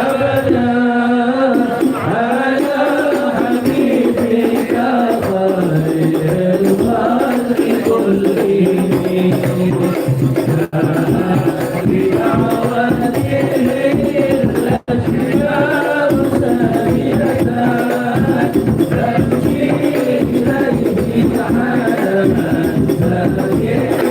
أبدا على حبيبك خير الخلق كلهم بدعوته الأشياء سائلة تبكي إليه حالما تبكي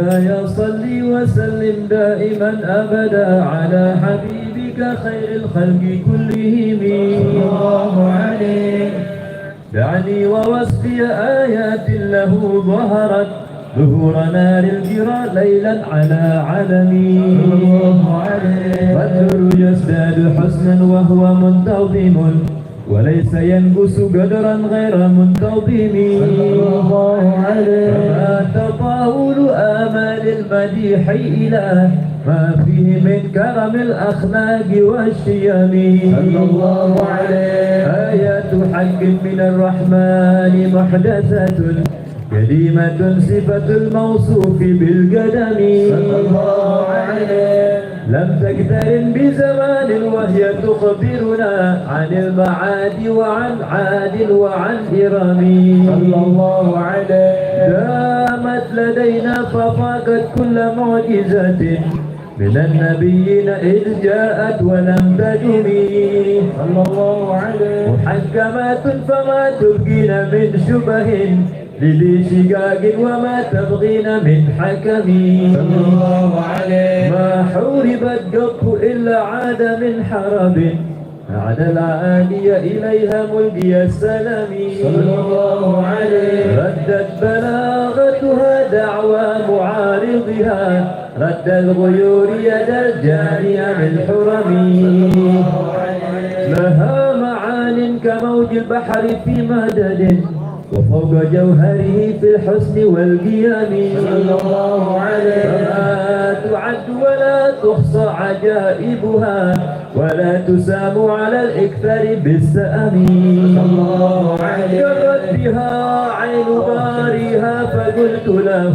مولاي صل وسلم دائما أبدا على حبيبك خير الخلق كلهم صلى الله عليه. دعني ووصفي آيات له ظهرت ظهور نار الجرى ليلا على علمي بدر يزداد حسنا وهو منتظم وليس ينقص قدرا غير منتظم فما تطاول آمال المديح إلى ما فيه من كرم الأخلاق والشيم صلى الله عليه. آيات حق من الرحمن محدثة كلمة صفة الموصوف بالقدم صلى الله عليه. لم تقترن بزمان وهي تخبرنا عن المعاد وعن عاد وعن إرم صلى الله عليه. دامت لدينا ففاقت كل معجزة من النبيين إذ جاءت ولم تدم صلى الله عليه. محكمات فما تبقين من شبه لذي شقاق وما تبغين من حكم صلى الله عليه. ما حوربت قط إلا عاد من حرب عاد العالي إليها ملقي السلام صلى الله عليه. ردت بلاغتها دعوى معارضها رد الغيور يد الجارية من حرم لها معان كموج البحر في مدد وفوق جوهره في الحسن والقيام صلى الله عليه. فما تعد ولا تحصى عجائبها ولا تسام على الإكثار بالسأم صلى الله عليه. جرت بها عين باريها فقلت له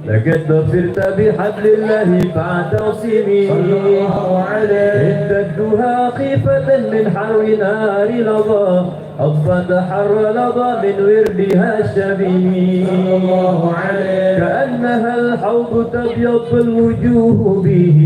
لقد ظفرت بحبل الله فاعتصمي صلى الله عليه. امتدها خيفة من حر نار لظى أضفت حر لظى من وردها الشبيب صلى الله عليه. كأنها الحوض تبيض الوجوه به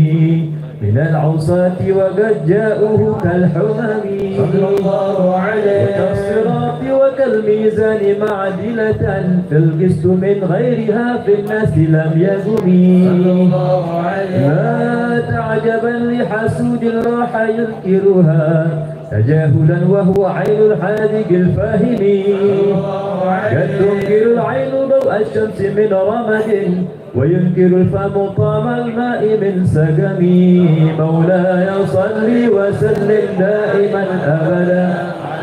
من العصاة وقد جاءوه كالحمم صلى الله عليه. وكالصراط وكالميزان معدلة في القسط من غيرها في الناس لم يقم صلى الله عليه. لا تعجبا لحسود راح ينكرها تجاهلا وهو عين الحاذق الفاهم قد تنكر العين ضوء الشمس من رمد وينكر الفم طعم الماء من سقم. مولاي صل وسلم دائما أبدا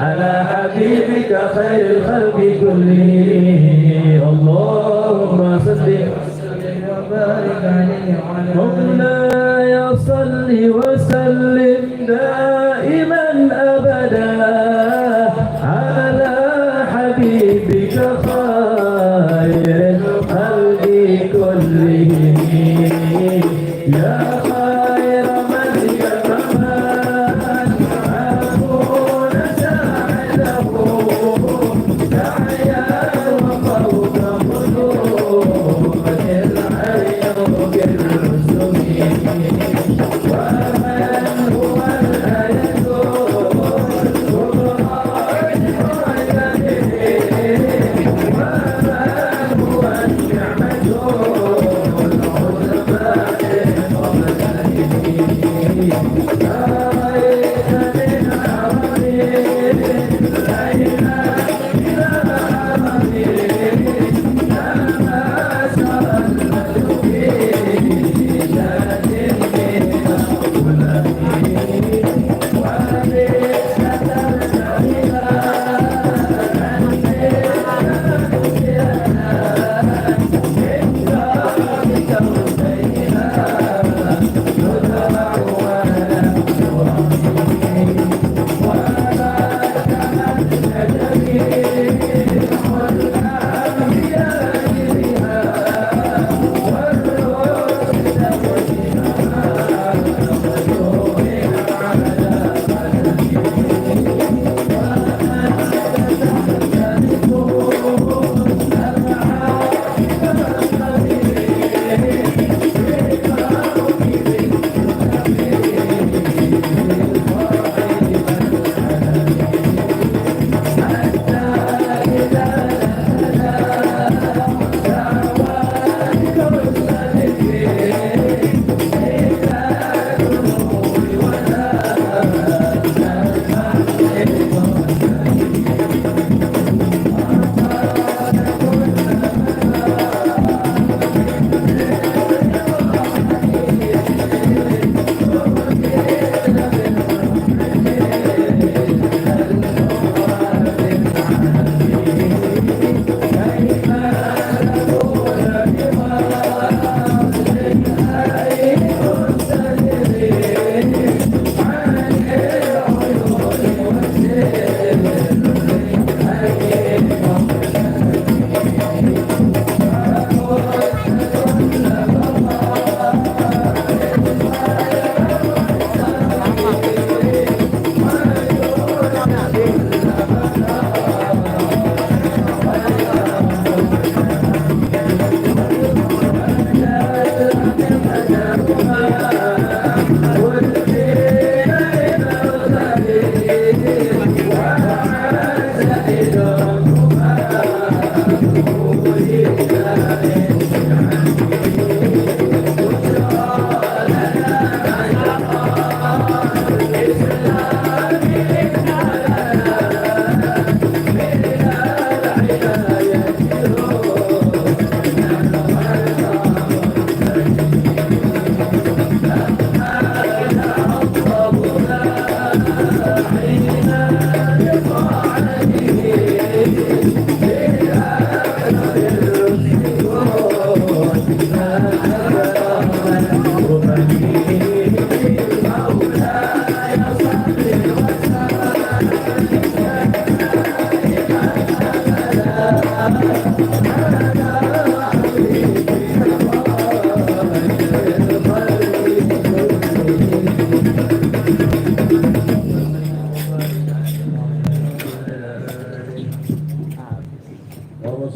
على حبيبك خير الخلق كلهم. اللهم صل وسلم وبارك عليه وعلى مولاي صل وسلم دائما أبدا على حبيبك خير الخلق كلهم. يا خير من يتمنى أكون ساعده داعيا وفوق ملوك العيوب الرسل ومن هو الآية ولا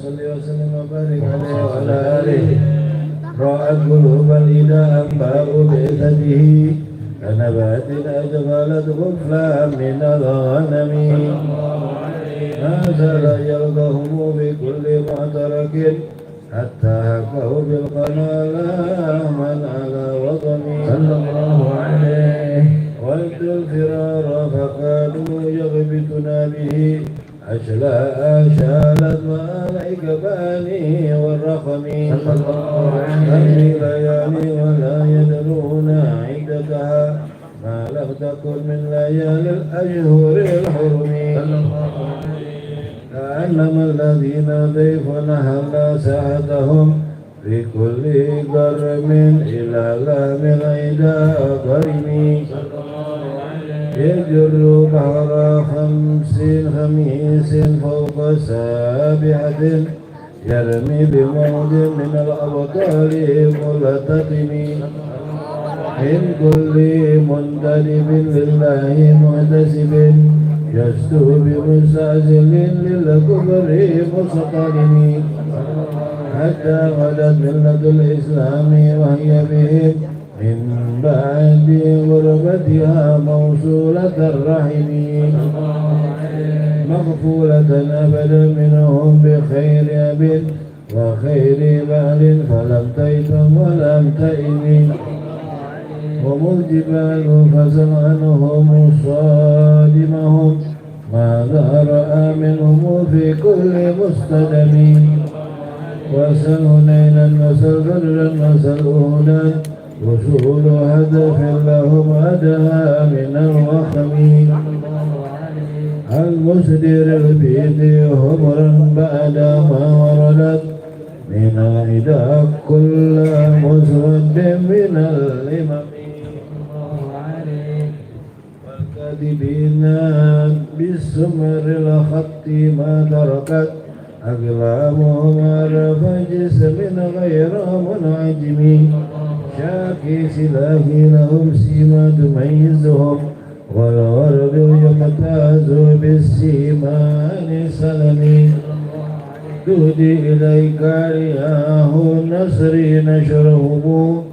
صل وسلم وبارك عليه وعلى آله رأت قلوب الإله أنباء بعثته كنبات أجملت غفلا من الغنم ما زال يلقهم بكل معترك حتى هكه بالقناة من على وطني صلى الله عليه وإذ الفرار فكانوا يغبطنا به أشلاء شالت وعليك باني والرقم صلى الله في عليه ليالي ولا يدرون عدتها ما لم تكن من ليالي الأشهر الحرم كأنما الذين ضيف نهلا ساعتهم في كل قرم إلى لام غيدا قرم يجر بحر خميس فوق سابحة يرمي بموج من الأبطال ملتقم من كل منتدب لله محتسب يشتو بمستعجل للكبر مستقلم حتى غدت ملة الإسلام وهي بهم من بعد غربتها موصولة الرحم مغفولة أبدا منهم بخير أب وخير بال فلم تيتم ولم تئم هم الجبال فسل عنهم صادمهم ماذا رأى منهم في كل مستدم وسل هنينا وسل بدرا وسل أهدا وصول هدف لهم أدهى من الوخم المسدر البيت همرا بعد ما وردت من العدا كل مسود من الإمام والكاتبين بالسمر الخط ما تركت أقلامهم عرف جسم غير منعجم شاكي سلاح لهم سيما تميزهم والورد يمتاز بالسيمان سلمي تهدي إليك رياه النصر نشره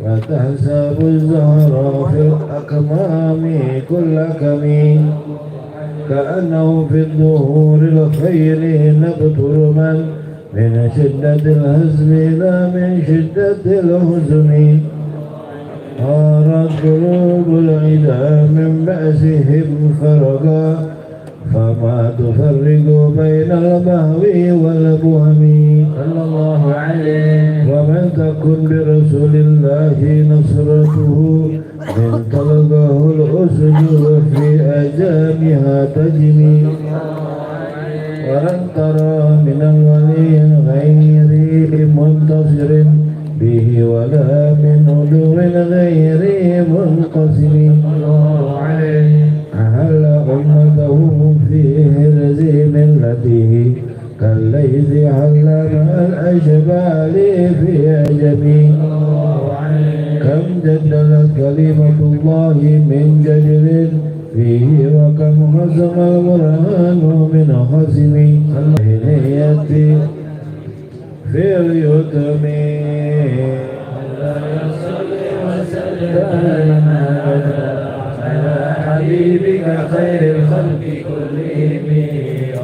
وتحسب الزهر في الأكمام كل كمين كأنه في الظهور الخير نبتر من شدة الهزم لا من شدة الهزم هارت قلوب العدا من بأسهم فرقا فما تفرق بين المهو والبهم صلى الله عليه ومن تكن برسول الله نصرته من تلقاه الأسد في أجامها تجني ولن ترى من الولي غير منتصر به ولا من عدو غير منقسم أهل أمته في هرز ملته كالليث حل مع الأشبال في أجمي كم جدلت كلمة الله من جدل فيه وكم خصم القرآن من خصم يأتي في اليتم على حبيبك خير الخلق كلهم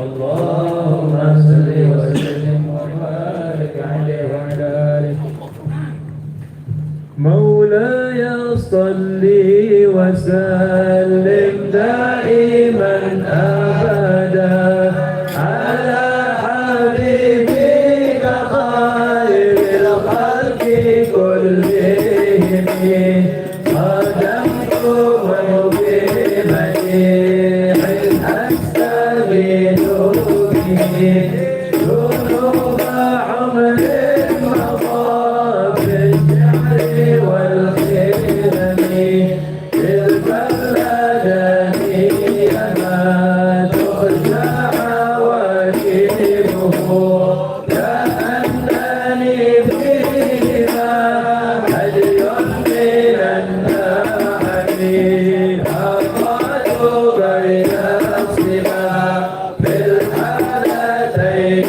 اللهم صل وسلم وبارك عليه وعلى آله مولاي صل وسلم دائما أبدا على حبيبك خير الخلق كلهم قدمت وبمديح أستغيث به ذنوب عمر مضى في الشعر والخدم تلك الأدمي ما تخشى عواقبه كأنني فيها هدي من النعم أقعد بين الصبا في الحالتين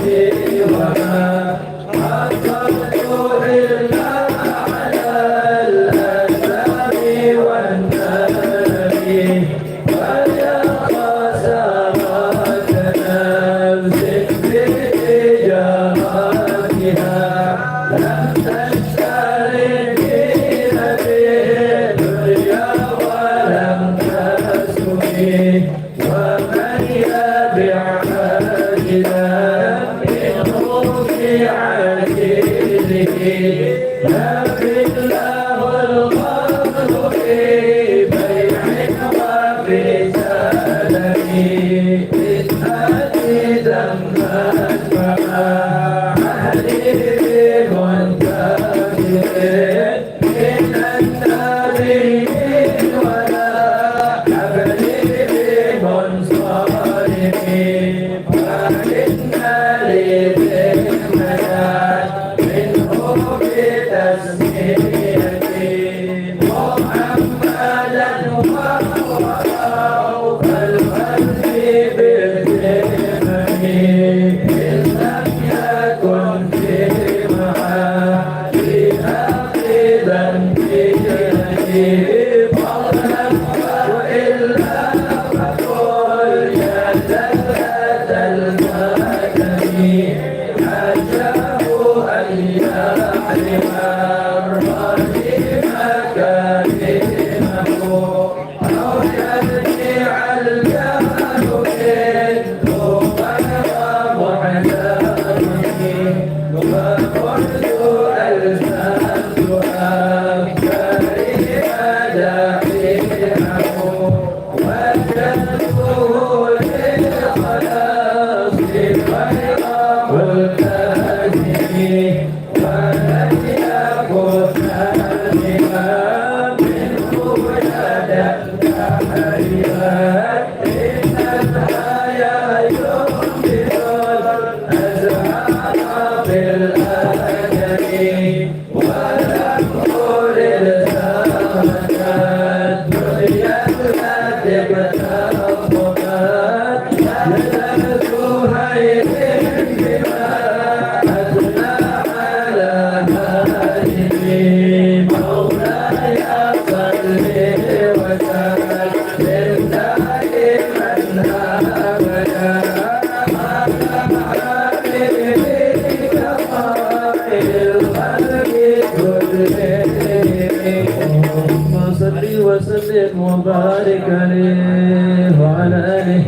وسلم وبارك عليه وعلى آله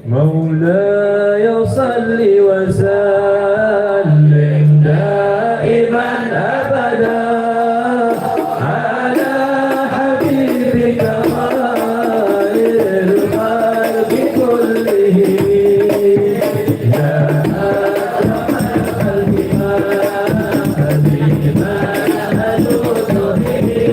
مولاي صل وسلم دائما أبدا على حبيبك خير الخلق كلهم يا أكرم الخلق حبيبا ألوذ به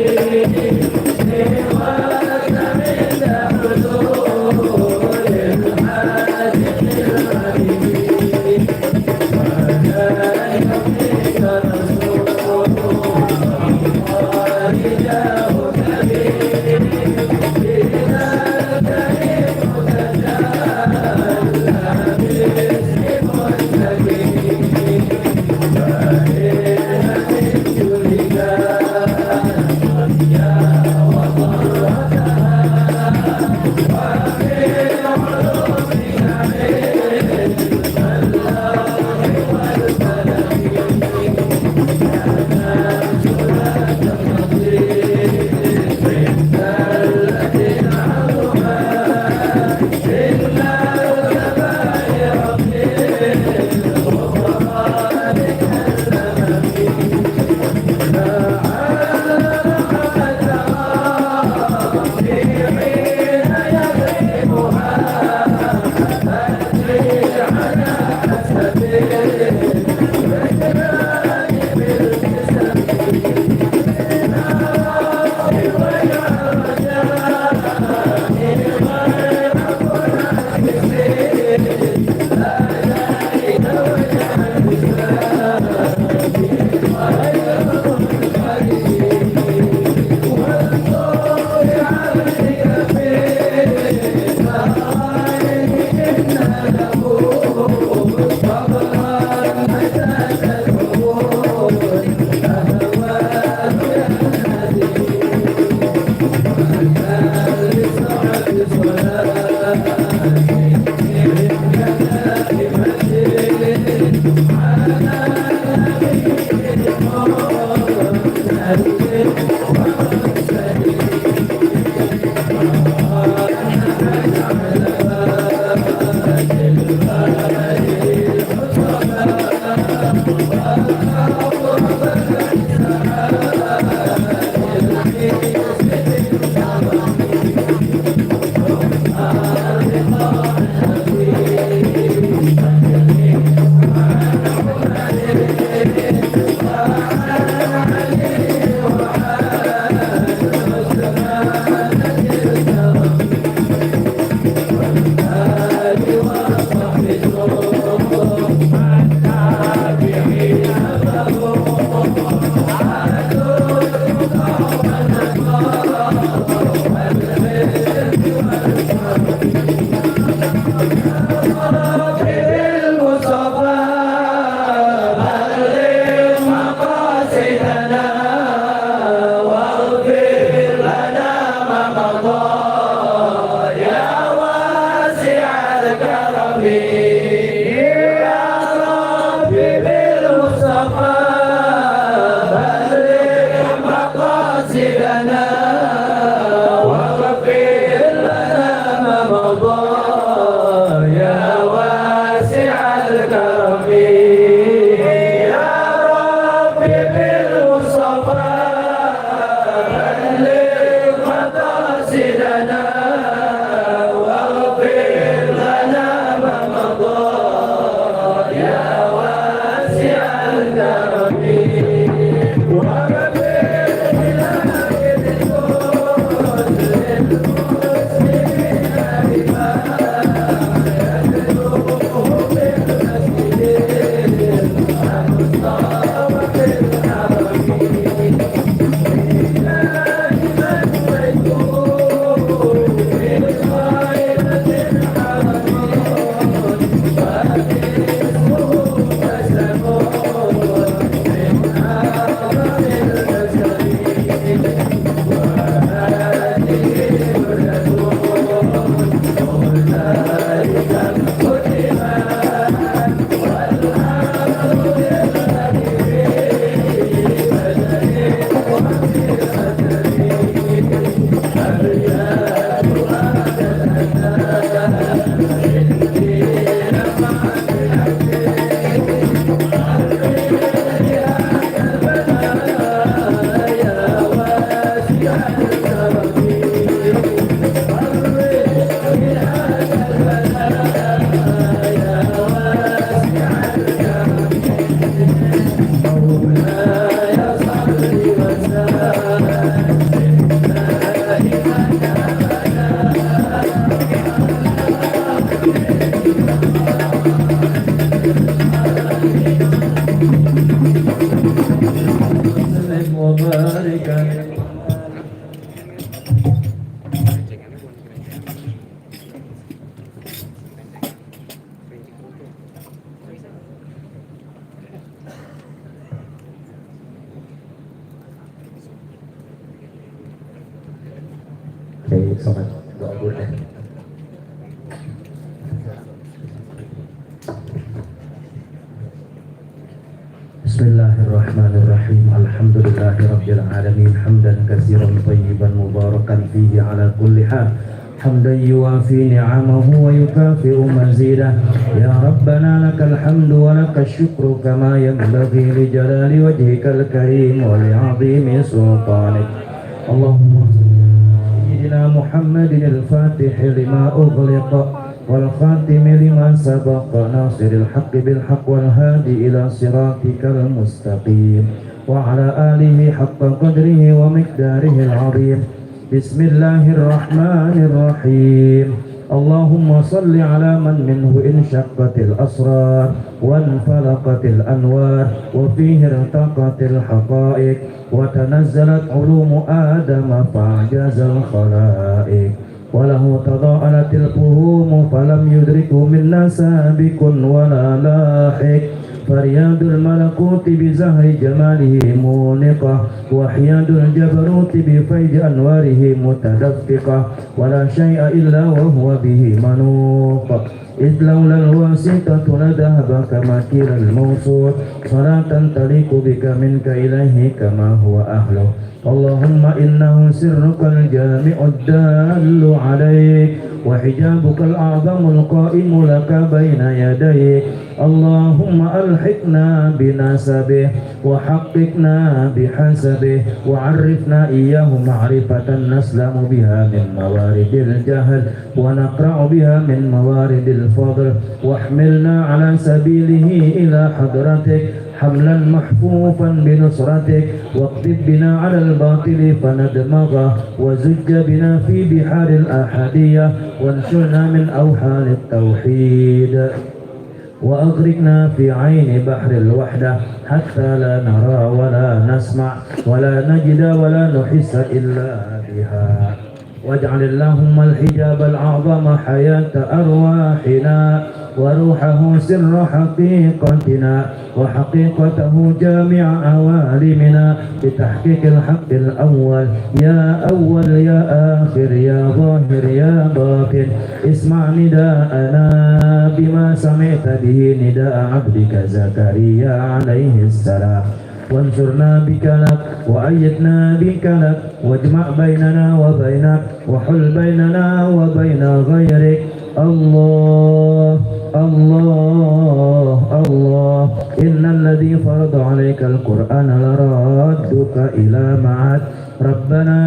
Sholat doa boleh. Bismillahirrahmanirrahim. Alhamdulillahirabbil alamin. Hamdan katsiran thayyiban mubarakan fihi ala kulli hal. Hamdan yuwafi ni'amahu wa yukafi'u mazidah. Ya Rabbana lakal hamdu wa lakal syukru kama yanbaghi li jalali wajhikal karim wa li 'azimi sultanik. Allahumma sayyidina Muhammadin al-Fatih lima ughliqa wal khatimi lima sabaqa nasiril haqqi bil haqq wal hadi ila siratikal mustaqim wa ala alihi haqqa qadrihi wa miqdarihi al-'azim. Bismillahirrahmanirrahim. Allahumma salli ala man minhu inshaqqatil asrar wa anfalaqatil anwar wa fihi irtaqatil haqa'iq wa tanazzalat ulumu adama fa'jazal khalaiq wa lahu tada'alatil fuhum falam yudriku minna sabiqun wala lahiq. Faryadul malakuti bizahri jamalihi muniqah wa hiyadul jabaruti bifaydi anwarihi mutadaffiqah wa la syai'a illa wa huwa bihi manuq. إذ لولا الواسطة لذهب كما كيل الموصول صلاة تليق بك منك إليه كما هو أهله. اللهم إنه سرك الجامع الدال عليك وحجابك الأعظم القائم لك بين يديك. اللهم ألحقنا بنسبه وحققنا بحسبه وعرفنا إياه معرفة نسلم بها من موارد الجهل ونقرأ بها من موارد الفضل واحملنا على سبيله إلى حضرتك حملا محفوفا بنصرتك واقذف بنا على الباطل فندمغه وزج بنا في بحار الأحدية وانشرنا من أوحال التوحيد وأغرقنا في عين بحر الوحدة حتى لا نرى ولا نسمع ولا نجد ولا نحس إلا بها. واجعل اللهم الحجاب الأعظم حياة أرواحنا وروحه سر حقيقتنا وحقيقته جامع عوالمنا بتحقيق الحق الأول يا أول يا آخر يا ظاهر يا باطن اسمع نداءنا بما سمعت به نداء عبدك زكريا عليه السلام وانصرنا بك لك وأيدنا بك لك واجمع بيننا وبينك وحل بيننا وبين غيرك الله الله الله إن الذي فرض عليك القرآن لرادك إلى معاد ربنا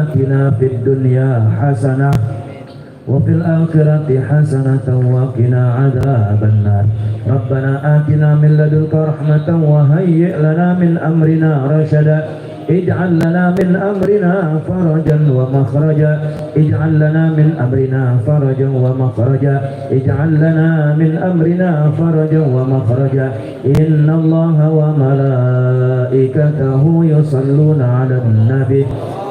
آتنا في الدنيا حسنة وفي الآخرة حسنة وقنا عذاب النار ربنا آتنا من لدنك رحمة وهيئ لنا من أمرنا رشدا اجعل لنا من أمرنا فرجا ومخرجا اجعل لنا من أمرنا فرجا ومخرجا اجعل لنا من أمرنا فرجا ومخرجا إن الله وملائكته يصلون على النبي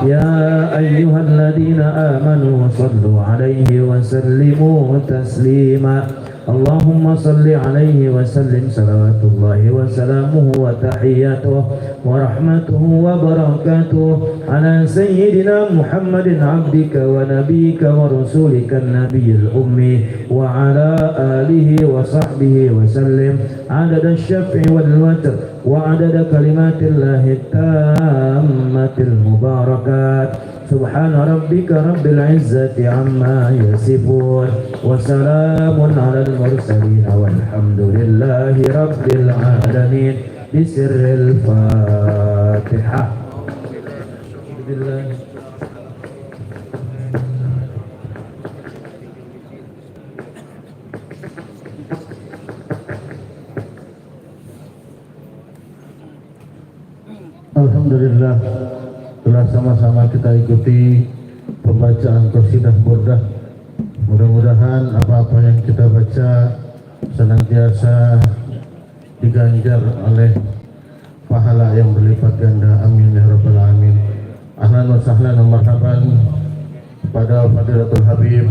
يا أيها الذين آمنوا صلوا عليه وسلموا تسليما اللهم صل عليه وسلم صلوات الله وسلامه وتحياته ورحمته وبركاته على سيدنا محمد عبدك ونبيك ورسولك النبي الأمي وعلى آله وصحبه وسلم عدد الشفع والوتر وعدد كلمات الله التامة المباركات سبحان ربك رب العزة عما يصفون وسلام على المرسلين والحمد لله رب العالمين بسر الفاتحة. Alhamdulillah, telah sama-sama kita ikuti pembacaan qasidah burdah. Mudah-mudahan apa-apa yang kita baca senantiasa diganjar oleh pahala yang berlipat ganda. Amin ya rabbal alamin. Ahlan wa sahlan wa marhaban pada Fadilatul Habib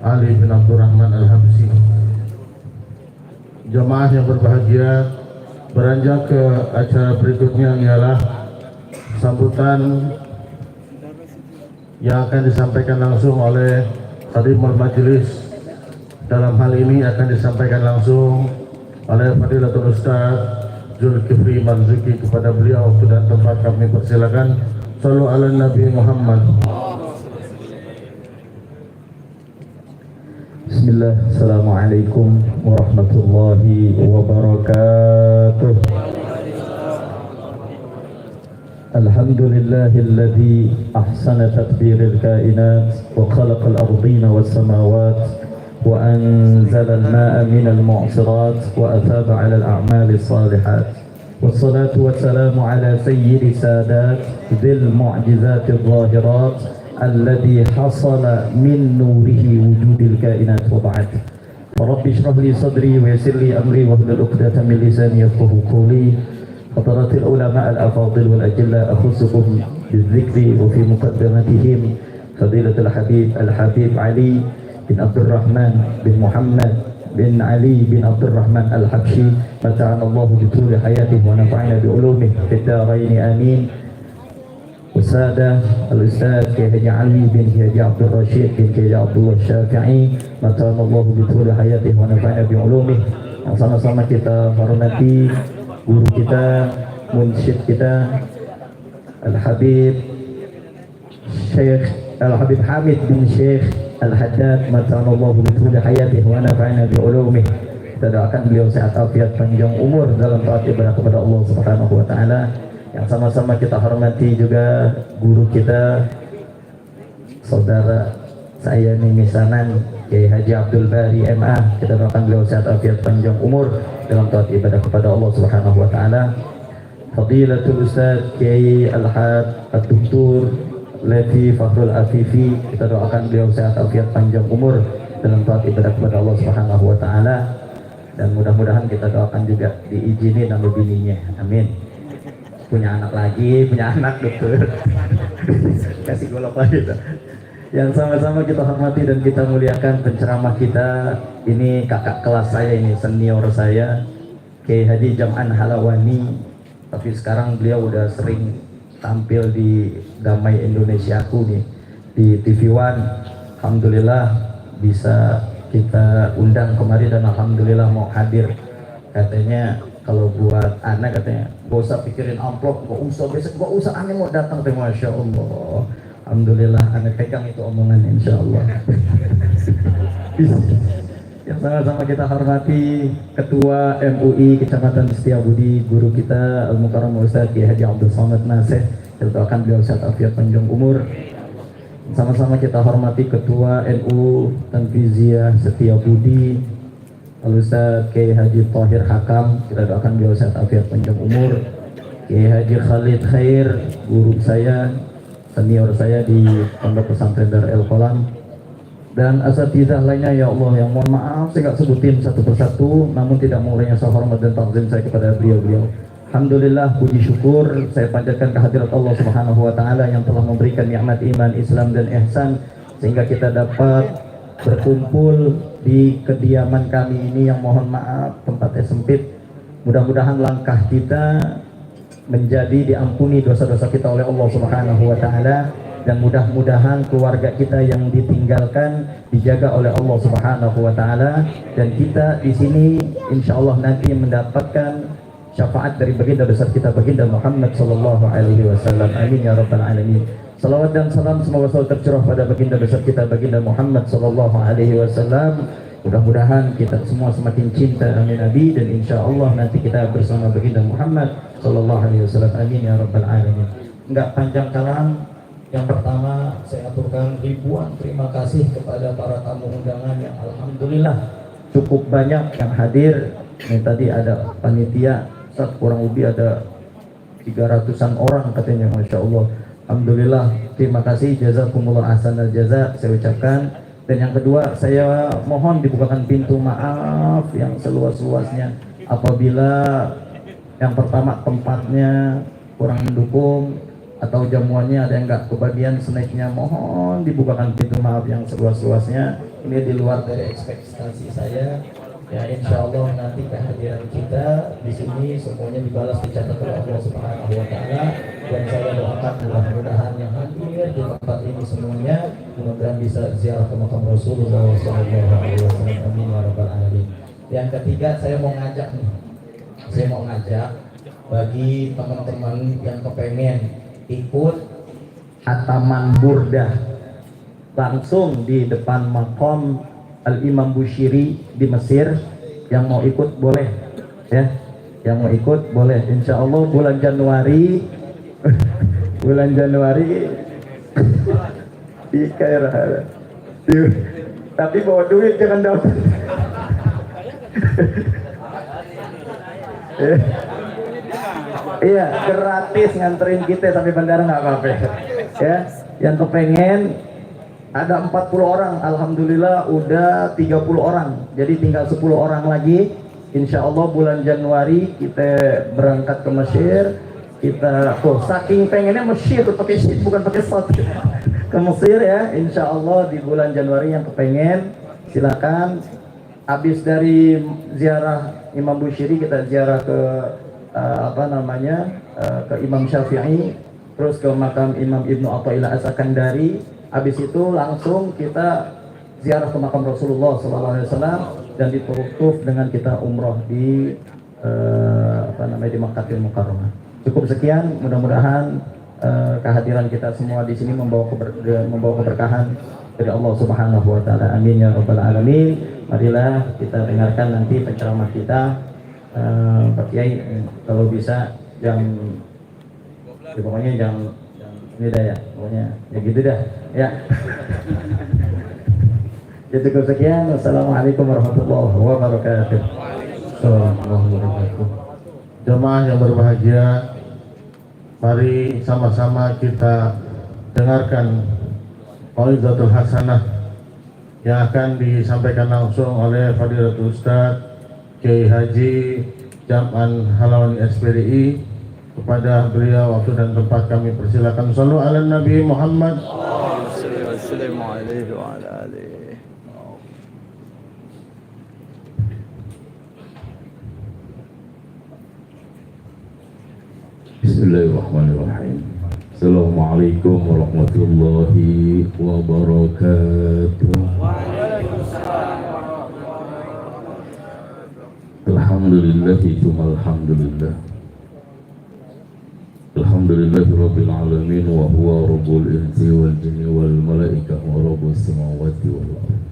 Ali bin Abdurrahman Al-Habsyi. Jamaah yang berbahagia, beranjak ke acara berikutnya ialah sambutan yang akan disampaikan langsung oleh Khadimul Majelis. Dalam hal ini akan disampaikan langsung oleh Fadilatul Ustaz Zulkifli Marzuki. Kepada beliau waktu dan tempat kami persilakan. Sallu ala Nabi Muhammad. Bismillah, Assalamualaikum warahmatullahi wabarakatuh. Alhamdulillahilladzi ahsana tadbiril kainat wa khalaqal ardina was samawat wa anzala al-ma'a minal mu'sirat wa athaba 'alal a'mali salihat. Wassalatu wassalamu ala sayyidi sadat dzil mu'jizati adh-dhahirat alladhi hasala min nurihi wujudil kainat wa ba'd. Rabbi shrah li sadri wa yassir li amri wa hlul 'uqdatam min lisani yafqahu qawli. حضرات العلماء الأفاضل والأجلاء أخصكم بالذكر وفي مقدمتهم فضيلة الحبيب علي بن عبد الرحمن بن محمد بن علي بن عبد الرحمن الحبشي متعنا الله بطول حياته ونفعنا بعلومه في الدارين آمين. والسادة الأستاذ كي علي بن كي عبد الرشيد بن كي عبد الله الشافعي متعنا الله بطول حياته ونفعنا بعلومه. Sama-sama kita hormati guru kita, munsyid kita, Al-Habib Syekh Al-Habib Hamid bin Syekh Al-Haddad mata'anallahu bituli hayatih wa nafa'ina bi'ulumih. Kita doakan beliau sehat afiat panjang umur dalam taat ibadah kepada Allah Subhanahu wa taala. Yang sama-sama kita hormati juga guru kita, saudara saya Mimisanan Kiai Haji Abdul Bari MA. Kita doakan beliau sehat afiat panjang umur dalam taat ibadah kepada Allah Subhanahu wa taala. Fadilatul Ustaz Kiai Al-Had Ad-Doktor Levi Fakhrul Afifi, kita doakan beliau sehat afiat panjang umur dalam taat ibadah kepada Allah Subhanahu wa taala, dan mudah-mudahan kita doakan juga diizini nama bininya. Amin. Punya anak lagi, punya anak dokter. Kasih golok lagi tuh. Yang sama-sama kita hormati dan kita muliakan penceramah kita, ini kakak kelas saya, ini senior saya, Kiai Haji Jam'an Halawani. Tapi sekarang beliau udah sering tampil di Damai Indonesiaku nih di TV One. Alhamdulillah bisa kita undang kemari dan alhamdulillah mau hadir. Katanya kalau buat anak katanya gak usah pikirin amplop, gak usah besok, gak usah aneh mau datang. Masya Allah, alhamdulillah anak pegang itu omongan insya Allah. Yang sama-sama kita hormati Ketua MUI Kecamatan Setiabudi, guru kita Al-Mukarram Ustaz Kiai Haji Abdul Somad Nasih, kita doakan beliau sehat afiat panjang umur. Sama-sama kita hormati Ketua NU Tanfiziyah Setiabudi Al-Ustaz Kiai Haji Thahir Hakam, kita doakan beliau sehat afiat panjang umur. Kiai Haji Khalid Khair, guru saya, senior saya di Pondok Pesantren Dar El Kolam, dan asatidzah lainnya ya Allah yang mohon maaf saya nggak sebutin satu persatu, namun tidak mengurangi rasa hormat dan takzim saya kepada beliau-beliau. Alhamdulillah, puji syukur saya panjatkan kehadirat Allah Subhanahu wa taala yang telah memberikan nikmat iman, Islam dan ihsan sehingga kita dapat berkumpul di kediaman kami ini yang mohon maaf tempatnya sempit. Mudah-mudahan langkah kita menjadi diampuni dosa-dosa kita oleh Allah Subhanahu wa taala, dan mudah-mudahan keluarga kita yang ditinggalkan dijaga oleh Allah Subhanahu wa taala, dan kita di sini insyaallah nanti mendapatkan syafaat dari baginda besar kita baginda Muhammad sallallahu alaihi wasallam. Amin ya rabbal alamin. Salawat dan salam semoga selalu tercurah pada baginda besar kita baginda Muhammad sallallahu alaihi wasallam. Mudah-mudahan kita semua semakin cinta amin nabi, dan insyaallah nanti kita bersama baginda Muhammad sallallahu alaihi wasallam. Amin ya rabbal alamin. Enggak panjang kalam, yang pertama saya aturkan ribuan terima kasih kepada para tamu undangan yang alhamdulillah cukup banyak yang hadir. Ini tadi ada panitia kurang lebih ada 300-an orang katanya, masya Allah. Alhamdulillah, terima kasih, jazakumullah ahsanal jaza saya ucapkan. Dan yang kedua, saya mohon dibukakan pintu maaf yang seluas-luasnya apabila yang pertama tempatnya kurang mendukung atau jamuannya ada yang nggak kebagian snacknya, mohon dibukakan pintu maaf yang seluas-luasnya. Ini di luar dari ekspektasi saya. Ya insya Allah nanti kehadiran kita di sini semuanya dibalas dicatat oleh Allah Subhanahu wa taala, dan saya doakan mudah-mudahan yang hadir di tempat ini semuanya mudah-mudahan bisa ziarah ke makam Rasulullah sallallahu alaihi wasallam. Amin ya rabbal alamin. Yang ketiga, saya mau ngajak bagi teman-teman yang kepengen ikut Ataman Burdah langsung di depan makom Al-Imam Bushiri di Mesir. Yang mau ikut boleh ya, yang mau ikut boleh. Insya Allah bulan Januari bulan Januari di Kairo, tapi bawa duit jangan dapat. Iya, gratis nganterin kita sampai bandara nggak apa-apa ya. Yang kepengen ada 40 orang, alhamdulillah udah 30 orang, jadi tinggal 10 orang lagi. Insya Allah bulan Januari kita berangkat ke Mesir. Kita saking pengennya Mesir pakai shit bukan pakai shot ke Mesir ya. Insya Allah di bulan Januari yang kepengen silakan. Habis dari ziarah Imam Bushiri kita ziarah ke ke Imam Syafi'i, terus ke makam Imam Ibnu Athaillah As-Sakandari. Habis itu langsung kita ziarah ke makam Rasulullah SAW dan ditutup dengan kita umroh di di Makkahul Mukarramah. Cukup sekian, mudah-mudahan kehadiran kita semua di sini membawa keberkahan dari Allah Subhanahu wa taala. Amin ya rabbal alamin. Marilah kita dengarkan nanti penceramah kita Pak Kiai, kalau bisa pokoknya jam ini dah ya, pokoknya ya gitu dah ya. Ya cukup sekian. Wassalamualaikum warahmatullahi wabarakatuh. Jemaah yang berbahagia, mari sama-sama kita dengarkan Mau'izatul Hasanah yang akan disampaikan langsung oleh Fadilatul Ustaz Kiai Haji Jam'an Halawani SPDI. Kepada beliau waktu dan tempat kami persilakan. Sallu ala Nabi Muhammad. وسلم عليه وعلى آله. Bismillahirrahmanirrahim. Assalamualaikum warahmatullahi wabarakatuh. Alhamdulillahi tsumma alhamdulillah. Alhamdulillahi rabbil alamin wa huwa rabbul insi wal jinni wal malaikah wa rabbus samawati wal ardh.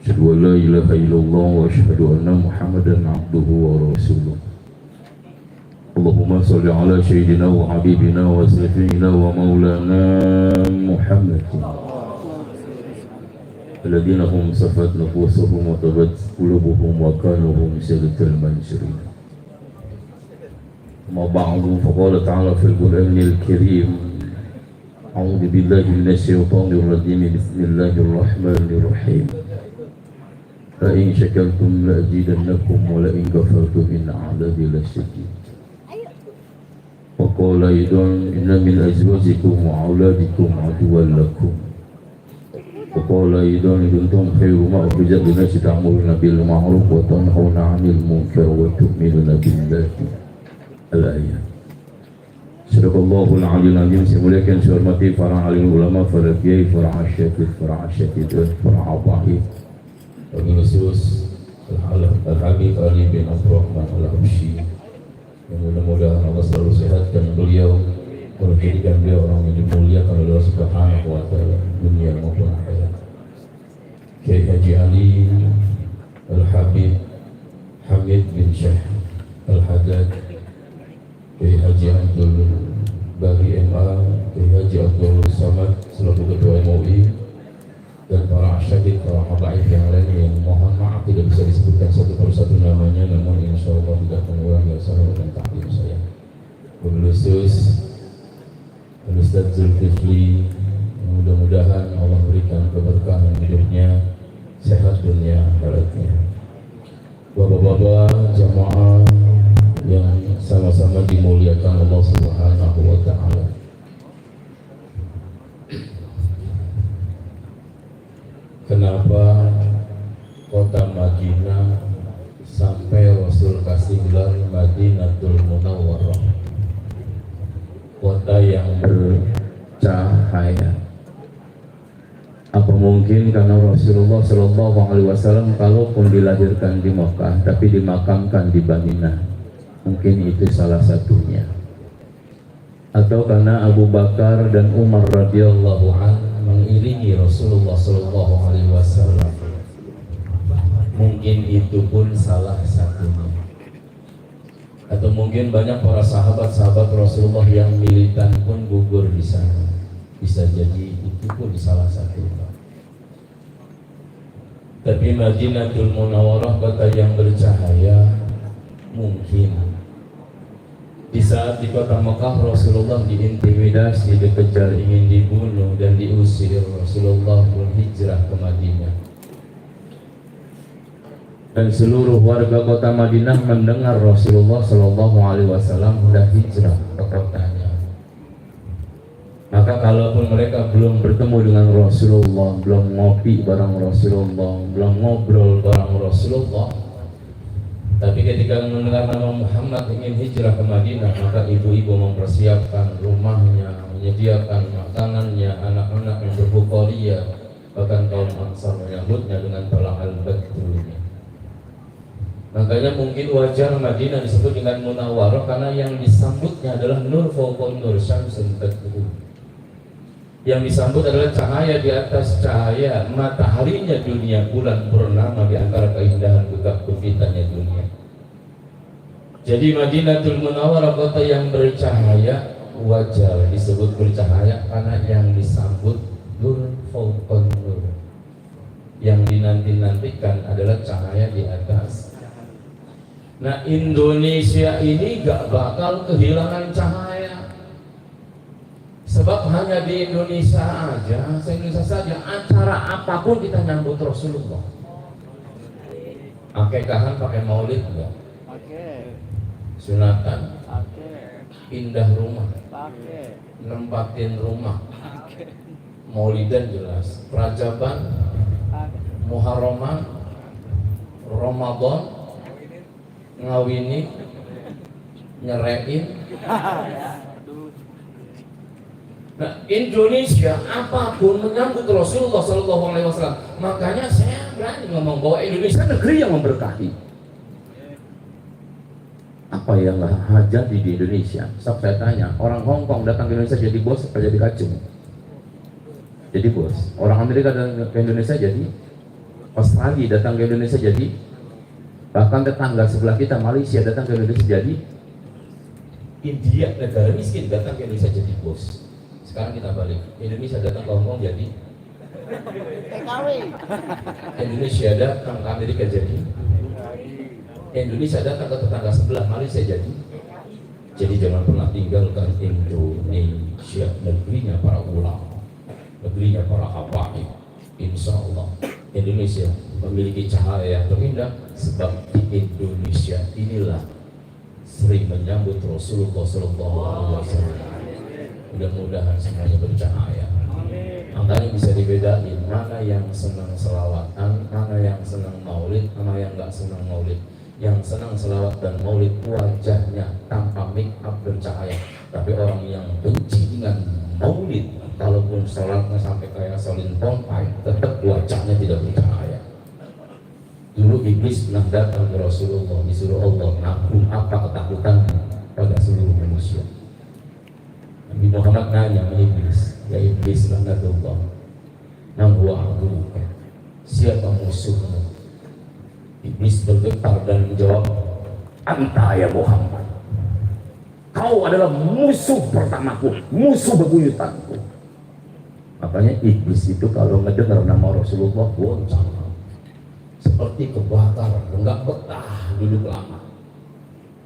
Asyhadu an la ilaha illallah wa asyhadu anna Muhammadan abduhu wa rasuluh. Allahumma salli ala sayyidina wa habibina wa sayyidina wa maulana Muhammad alladhina hum safat nufusuhum wa tabat qulubuhum wa kanu hum syalikal manshurin. Ma ba'du faqala ta'ala fil Qur'anil Karim a'udzu billahi minasy syaithanir rajim bismillahir rahmanir rahim. La in syakartum la azidannakum wa la in kafartum inna 'adzabi lasyadid. وقال أيضا إن من أزواجكم وأولادكم عدوا لكم وقال أيضا إن كنتم خير ما أخرجت للناس تأمرون بالمعروف وتنهون عن المنكر وتؤمنون بالله. Al-ayat. Sadaqallahul Aliyyul Azim. Saya muliakan saya hormati para alim ulama, para kiai, para asyatid, para asyatidat, para abaid, pengurus Al-Habib Ali bin Abdurrahman Al-Habsyi. Yang mudah-mudahan Allah selalu sehatkan beliau, menjadikan beliau orang yang dimuliakan oleh Allah Subhanahu wa Ta'ala dunia maupun akhirat. Kiai Haji Ali Al-Habib Hamid bin Syekh Al-Haddad, Kiai Haji Abdul Bari MA, Kiai Haji Abdul Samad selaku Ketua MUI, dan para asyadid, para habaib yang lain yang mohon maaf tidak bisa disebutkan satu persatu namanya, namun insya Allah tidak mengurangi usaha dan takdim saya. Khusus Ustaz Zulkifli, mudah-mudahan Allah berikan keberkahan hidupnya, sehat dunia akhiratnya. Bapak-bapak jamaah yang sama-sama dimuliakan Allah Subhanahu wa Ta'ala. Kenapa kota Madinah sampai Rasul kasih gelar Madinatul Munawwarah, kota yang bercahaya? Apa mungkin karena Rasulullah Shallallahu Alaihi Wasallam kalaupun dilahirkan di Mekah tapi dimakamkan di Madinah? Mungkin itu salah satunya. Atau karena Abu Bakar dan Umar radhiyallahu anhu mengiringi Rasulullah Shallallahu Alaihi Wasallam, mungkin itu pun salah satunya. Atau mungkin banyak para sahabat-sahabat Rasulullah yang militan pun gugur di sana, bisa jadi itu pun salah satunya. Tapi Madinatul Munawwarah, kota yang bercahaya, mungkin di saat di kota Mekah Rasulullah diintimidasi, dikejar, ingin dibunuh dan diusir, Rasulullah berhijrah ke Madinah. Dan seluruh warga kota Madinah mendengar Rasulullah Shallallahu Alaihi Wasallam sudah hijrah ke kotanya. Maka kalaupun mereka belum bertemu dengan Rasulullah, belum ngopi bareng Rasulullah, belum ngobrol bareng Rasulullah, tapi ketika mendengar nama Muhammad ingin hijrah ke Madinah, maka ibu-ibu mempersiapkan rumahnya, menyediakan makanannya, anak-anak yang berbukalia, bahkan kaum Ansar menyambutnya dengan tala'al badrunya. Makanya mungkin wajar Madinah disebut dengan Munawwarah karena yang disambutnya adalah nur fawqa nur, syamsun tadru. Yang disambut adalah cahaya di atas cahaya, mataharinya dunia, bulan purnama di antara keindahan gegap gempitanya dunia. Jadi Madinatul Munawwarah, kota yang bercahaya, wajar disebut bercahaya karena yang disambut nur fawqa nur. Yang dinanti-nantikan adalah cahaya di atas. Nah, Indonesia ini gak bakal kehilangan cahaya. Sebab hanya di Indonesia aja, se-Indonesia saja, acara apapun kita nyambut Rasulullah. Akekahan pakai maulid enggak? Sunatan? Pindah rumah? Nempatin rumah? Maulidan jelas, Rajaban, Muharraman, Ramadan, ngawini, nyerein. Nah, Indonesia apapun menyambut Rasulullah SAW. Makanya saya berani ngomong bahwa Indonesia negeri yang memberkahi. Apa yang hajat di Indonesia? Saya tanya, orang Hong Kong datang ke Indonesia jadi bos atau jadi kacung? Jadi bos. Orang Amerika datang ke Indonesia jadi, Australia datang ke Indonesia jadi, bahkan tetangga sebelah kita Malaysia datang ke Indonesia jadi, India negara miskin datang ke Indonesia jadi bos. Sekarang kita balik, Indonesia datang ke Hong Kong jadi TKW. Indonesia datang ke Amerika jadi, Indonesia datang ke tetangga sebelah Malaysia jadi jangan pernah tinggalkan Indonesia, negerinya para ulama, negerinya para habaib. Insya Allah Indonesia memiliki cahaya yang terindah, sebab di Indonesia inilah sering menyambut Rasulullah SAW. Mudah-mudahan semuanya bercahaya. Makanya bisa dibedain mana yang senang selawatan, mana yang senang maulid, mana yang nggak senang maulid. Yang senang selawat dan maulid wajahnya tanpa make up bercahaya, tapi orang yang benci dengan maulid, kalaupun salatnya sampai kayak salin pompai, tetap wajahnya tidak bercahaya. Dulu iblis pernah datang ke Rasulullah, disuruh Allah ngaku apa ketakutannya pada seluruh manusia. Nabi Muhammad nanya ke iblis, ya iblis laknatullah, man huwa aduka, siapa musuhmu? Iblis bergetar dan menjawab, anta ya Muhammad, kau adalah musuh pertamaku, musuh bebuyutanku. Makanya iblis itu kalau mendengar nama Rasulullah goncang, seperti kebakar, enggak betah duduk lama.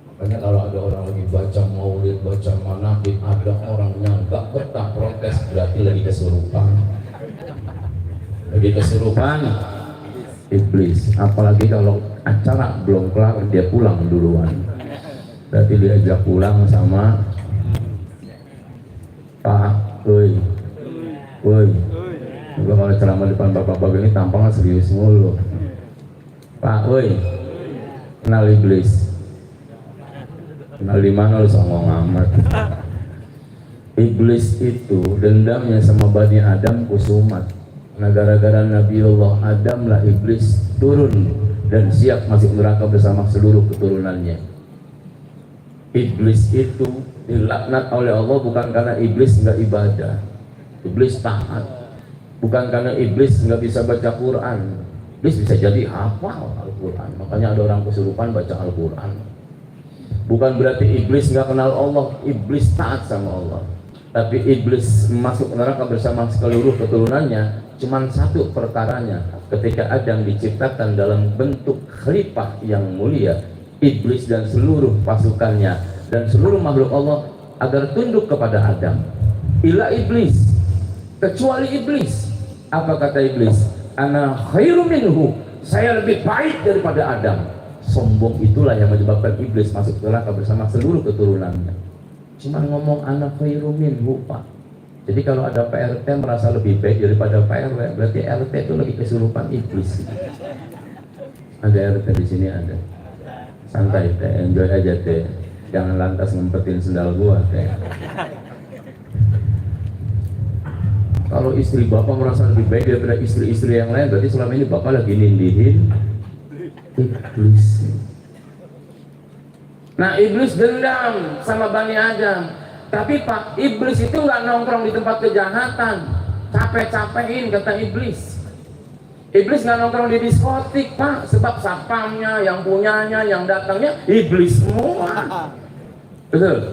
Makanya kalau ada orang lagi baca maulid, baca manaqib, ada orangnya enggak betah protes, berarti lagi kesurupan. Lagi kesurupan iblis. Apalagi kalau acara belum kelar dia pulang duluan, berarti diajak pulang sama Pak, woi. Juga kalau ceramah depan bapak-bapak ini tampangnya serius mulu. Pak, woi, kenal iblis. Kenal di mana lu songong amat. Iblis itu dendamnya sama Bani Adam kusumat. Nah, gara-gara Nabiullah Adam lah iblis turun dan siap masuk neraka bersama seluruh keturunannya. Iblis itu dilaknat oleh Allah bukan karena iblis nggak ibadah, iblis taat, bukan karena iblis nggak bisa baca Quran. Iblis bisa jadi hafal Al-Quran, makanya ada orang kesurupan baca Al-Quran. Bukan berarti iblis nggak kenal Allah, iblis taat sama Allah. Tapi iblis masuk neraka bersama seluruh keturunannya cuman satu perkaranya, ketika Adam diciptakan dalam bentuk khalifah yang mulia, iblis dan seluruh pasukannya dan seluruh makhluk Allah agar tunduk kepada Adam. Ila iblis, kecuali iblis. Apa kata iblis? Ana khairu minhu, saya lebih baik daripada Adam. Sombong itulah yang menyebabkan iblis masuk neraka bersama seluruh keturunannya. Cuman ngomong ana khairu minhu, Pak. Jadi kalau ada PRT merasa lebih baik daripada PRW, berarti RT itu lebih kesurupan iblis. Ada RT di sini ada. Santai teh, enjoy aja teh. Jangan lantas ngumpetin sendal gua teh. Kalau istri bapak merasa lebih baik daripada istri-istri yang lain, berarti selama ini bapak lagi nindihin iblis. Nah, iblis dendam sama Bani Adam. Tapi Pak, iblis itu nggak nongkrong di tempat kejahatan, capek-capekin kata iblis. Iblis nggak nongkrong di diskotik, Pak, sebab satpamnya, yang punyanya, yang datangnya iblis semua. Betul.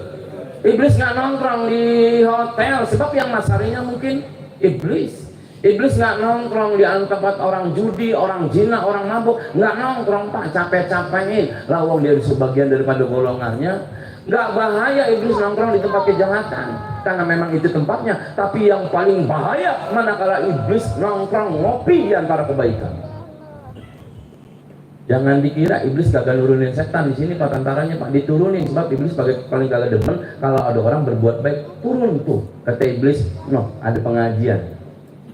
Iblis nggak nongkrong di hotel, sebab yang masarinya mungkin iblis. Iblis nggak nongkrong di tempat orang judi, orang zina, orang mabuk, nggak nongkrong, Pak, capek-capekin. Lawang dia sebagian daripada golongannya. Nggak bahaya iblis nongkrong di tempat kejahatan, karena memang itu tempatnya. Tapi yang paling bahaya manakala iblis nongkrong ngopi di antara kebaikan. Jangan dikira iblis kagak nurunin setan. Di sini Pak tantaranya Pak diturunin, sebab iblis paling kagak demen kalau ada orang berbuat baik. Turun tuh, kata iblis, no, ada pengajian.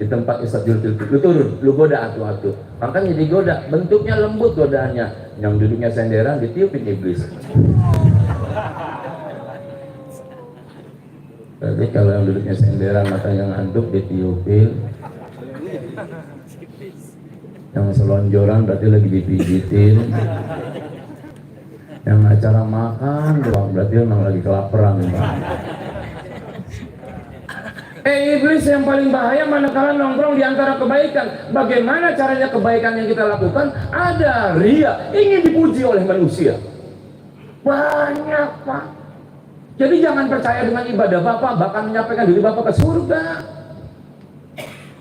di tempat Ustaz Julfil, lu turun, lu goda atu-atu. Makanya digoda, bentuknya lembut godaannya. Yang duduknya senderan ditiupin iblis. Tapi kalau yang duduknya senderan matanya ngantuk ditiupin. Yang selonjoran berarti lagi dipijitin. Yang acara makan doang berarti memang lagi kelaparan. Iblis yang paling bahaya manakala nongkrong di antara kebaikan. Bagaimana caranya kebaikan yang kita lakukan? Ada ria, ingin dipuji oleh manusia. Banyak, Pak. Jadi jangan percaya dengan ibadah Bapak, bahkan menyampaikan diri Bapak ke surga.